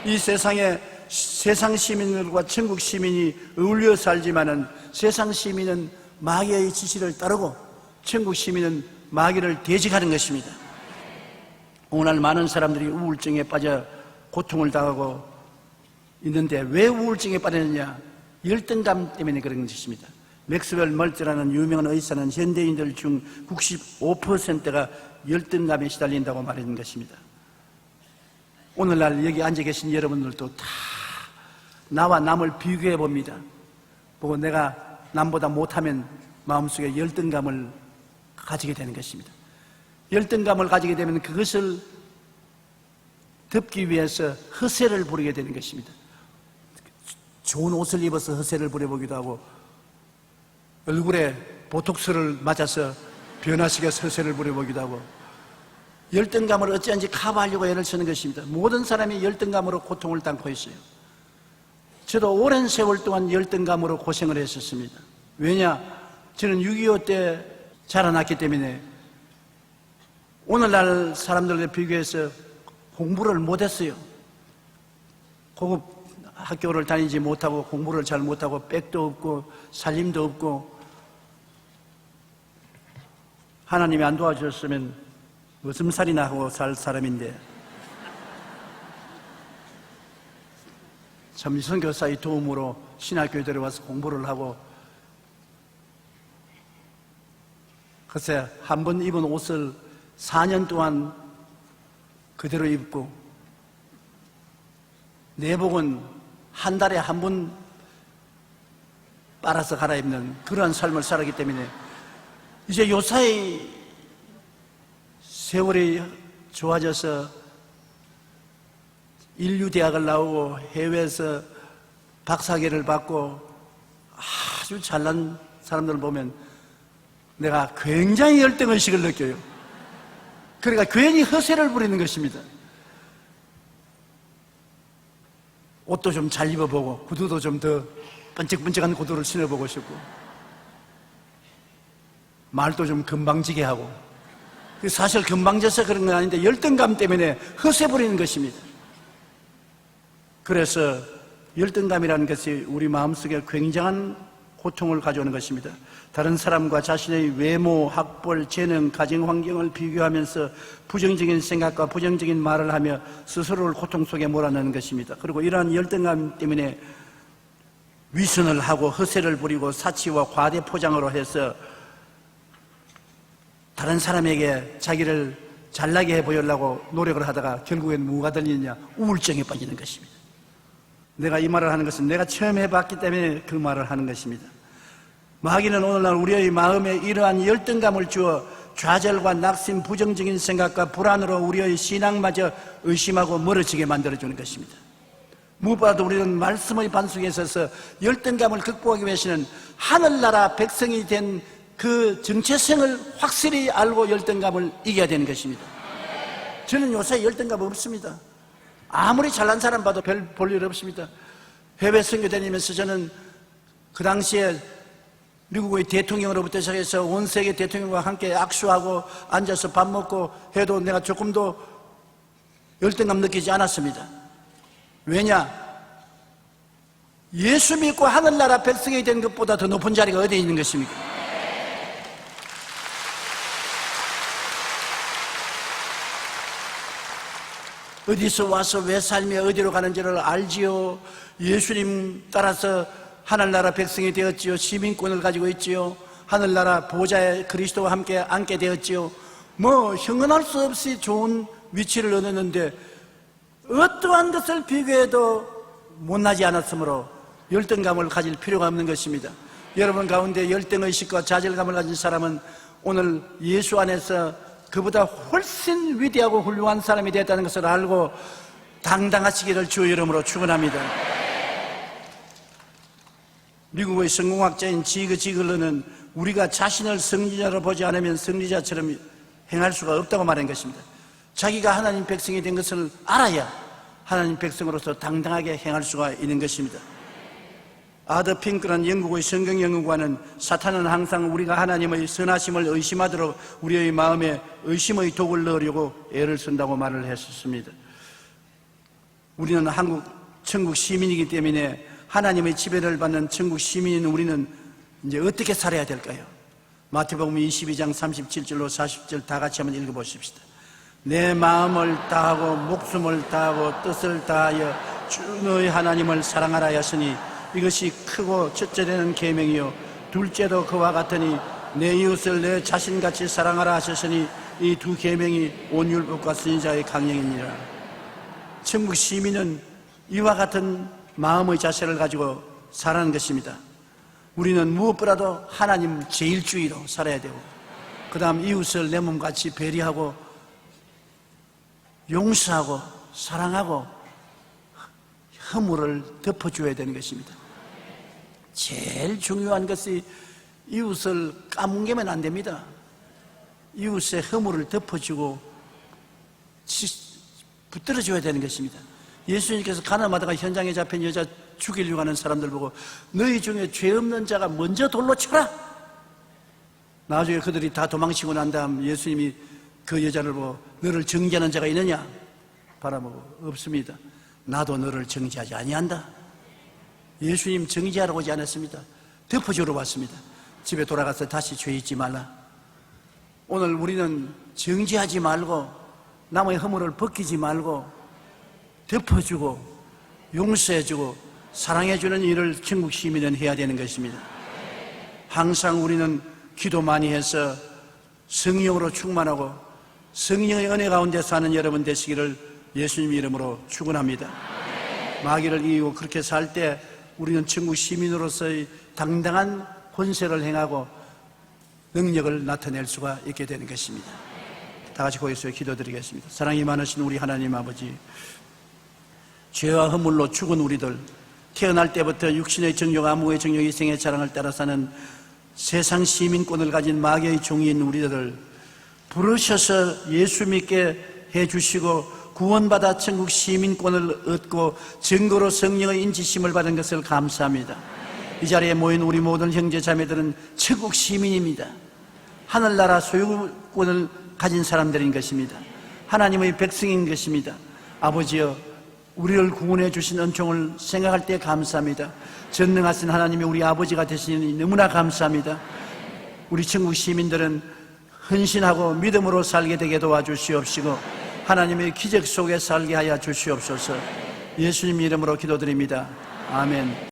이 세상에 세상 시민들과 천국 시민이 어울려 살지만은 세상 시민은 마귀의 지시를 따르고 천국 시민은 마귀를 대적하는 것입니다. 오늘 많은 사람들이 우울증에 빠져 고통을 당하고 있는데 왜 우울증에 빠졌느냐? 열등감 때문에 그런 것입니다. 맥스웰 멀츠라는 유명한 의사는 현대인들 중 95%가 열등감에 시달린다고 말하는 것입니다. 오늘날 여기 앉아 계신 여러분들도 다 나와 남을 비교해 봅니다. 보고 내가 남보다 못하면 마음속에 열등감을 가지게 되는 것입니다. 열등감을 가지게 되면 그것을 덮기 위해서 허세를 부리게 되는 것입니다. 좋은 옷을 입어서 허세를 부려보기도 하고 얼굴에 보톡스를 맞아서 변화시켜서 허세를 부려보기도 하고 열등감을 어찌한지 커버하려고 애를 쓰는 것입니다. 모든 사람이 열등감으로 고통을 당하고 있어요. 저도 오랜 세월 동안 열등감으로 고생을 했었습니다. 왜냐? 저는 6.25 때 자라났기 때문에 오늘날 사람들에 비교해서 공부를 못했어요. 고급 학교를 다니지 못하고 공부를 잘 못하고 백도 없고 살림도 없고 하나님이 안 도와주셨으면 웃음살이나 하고 살 사람인데 참 선교사의 도움으로 신학교에 들어와서 공부를 하고 글쎄 한 번 입은 옷을 4년 동안 그대로 입고 내복은 한 달에 한 번 빨아서 갈아입는 그러한 삶을 살았기 때문에 이제 요사이 세월이 좋아져서 인류대학을 나오고 해외에서 박사학위를 받고 아주 잘난 사람들을 보면 내가 굉장히 열등의식을 느껴요. 그러니까 괜히 허세를 부리는 것입니다. 옷도 좀 잘 입어보고 구두도 좀 더 번쩍번쩍한 구두를 신어보고 싶고 말도 좀 금방지게 하고 사실 금방져서 그런 건 아닌데 열등감 때문에 허세 부리는 것입니다. 그래서 열등감이라는 것이 우리 마음속에 굉장한 고통을 가져오는 것입니다. 다른 사람과 자신의 외모, 학벌, 재능, 가정 환경을 비교하면서 부정적인 생각과 부정적인 말을 하며 스스로를 고통 속에 몰아넣는 것입니다. 그리고 이러한 열등감 때문에 위선을 하고 허세를 부리고 사치와 과대 포장으로 해서 다른 사람에게 자기를 잘나게 해 보이려고 노력을 하다가 결국엔 뭐가 들리느냐? 우울증에 빠지는 것입니다. 내가 이 말을 하는 것은 내가 처음 해봤기 때문에 그 말을 하는 것입니다. 마귀는 오늘날 우리의 마음에 이러한 열등감을 주어 좌절과 낙심, 부정적인 생각과 불안으로 우리의 신앙마저 의심하고 멀어지게 만들어주는 것입니다. 무엇보다도 우리는 말씀의 반석에 있어서 열등감을 극복하기 위해서는 하늘나라 백성이 된 그 정체성을 확실히 알고 열등감을 이겨야 되는 것입니다. 저는 요새 열등감 없습니다. 아무리 잘난 사람 봐도 별 볼 일 없습니다. 해외 선교 다니면서 저는 그 당시에 미국의 대통령으로부터 시작해서 온 세계 대통령과 함께 악수하고 앉아서 밥 먹고 해도 내가 조금도 열등감 느끼지 않았습니다. 왜냐? 예수 믿고 하늘나라 백성이 된 것보다 더 높은 자리가 어디에 있는 것입니까? 어디서 와서 왜 살며 어디로 가는지를 알지요. 예수님 따라서 하늘나라 백성이 되었지요. 시민권을 가지고 있지요. 하늘나라 보좌에 그리스도와 함께 앉게 되었지요. 뭐 형언할 수 없이 좋은 위치를 얻었는데 어떠한 것을 비교해도 못나지 않았으므로 열등감을 가질 필요가 없는 것입니다. 여러분 가운데 열등의식과 좌절감을 가진 사람은 오늘 예수 안에서 그보다 훨씬 위대하고 훌륭한 사람이 되었다는 것을 알고 당당하시기를 주의 이름으로 축원합니다. 미국의 성공학자인 지그 지글러는 우리가 자신을 승리자로 보지 않으면 승리자처럼 행할 수가 없다고 말한 것입니다. 자기가 하나님 백성이 된 것을 알아야 하나님 백성으로서 당당하게 행할 수가 있는 것입니다. 아더 핑크라는 영국의 성경 연구관은 사탄은 항상 우리가 하나님의 선하심을 의심하도록 우리의 마음에 의심의 독을 넣으려고 애를 쓴다고 말을 했었습니다. 우리는 천국 시민이기 때문에 하나님의 지배를 받는 천국 시민인 우리는 이제 어떻게 살아야 될까요? 마태복음 22장 37절로 40절 다 같이 한번 읽어보십시다. 내 마음을 다하고 목숨을 다하고 뜻을 다하여 주 너의 하나님을 사랑하라 하였으니 이것이 크고 첫째 되는 계명이요 둘째도 그와 같으니 내 이웃을 내 자신같이 사랑하라 하셨으니 이 두 계명이 온 율법과 선지자의 강령이니라. 천국 시민은 이와 같은 마음의 자세를 가지고 살아가는 것입니다. 우리는 무엇보다도 하나님 제일주의로 살아야 되고, 그 다음 이웃을 내 몸같이 배려하고 용서하고 사랑하고 허물을 덮어줘야 되는 것입니다. 제일 중요한 것이 이웃을 까뭉개면 안 됩니다. 이웃의 허물을 덮어주고 붙들어줘야 되는 것입니다. 예수님께서 가나마다가 현장에 잡힌 여자 죽이려고 하는 사람들 보고 너희 중에 죄 없는 자가 먼저 돌로 쳐라. 나중에 그들이 다 도망치고 난 다음 예수님이 그 여자를 보고 너를 정죄하는 자가 있느냐? 바라보고 없습니다. 나도 너를 정죄하지 아니한다. 예수님 정죄하라고 하지 않았습니다. 덮어주러 왔습니다. 집에 돌아가서 다시 죄 잊지 말라. 오늘 우리는 정죄하지 말고 남의 허물을 벗기지 말고 덮어주고 용서해주고 사랑해주는 일을 천국 시민은 해야 되는 것입니다. 항상 우리는 기도 많이 해서 성령으로 충만하고 성령의 은혜 가운데 사는 여러분 되시기를 예수님 이름으로 축원합니다. 마귀를 이기고 그렇게 살 때 우리는 천국 시민으로서의 당당한 권세를 행하고 능력을 나타낼 수가 있게 되는 것입니다. 다 같이 고개에서 기도드리겠습니다. 사랑이 많으신 우리 하나님 아버지, 죄와 허물로 죽은 우리들, 태어날 때부터 육신의 정욕, 암흑의 정욕, 이생의 자랑을 따라 사는 세상 시민권을 가진 마귀의 종인 우리들을 부르셔서 예수 믿게 해주시고 구원받아 천국 시민권을 얻고 증거로 성령의 인치심을 받은 것을 감사합니다. 이 자리에 모인 우리 모든 형제 자매들은 천국 시민입니다. 하늘나라 소유권을 가진 사람들인 것입니다. 하나님의 백성인 것입니다. 아버지여, 우리를 구원해 주신 은총을 생각할 때 감사합니다. 전능하신 하나님이 우리 아버지가 되시니 너무나 감사합니다. 우리 천국 시민들은 헌신하고 믿음으로 살게 되게 도와주시옵시고 하나님의 기적 속에 살게 하여 주시옵소서. 예수님 이름으로 기도드립니다. 아멘.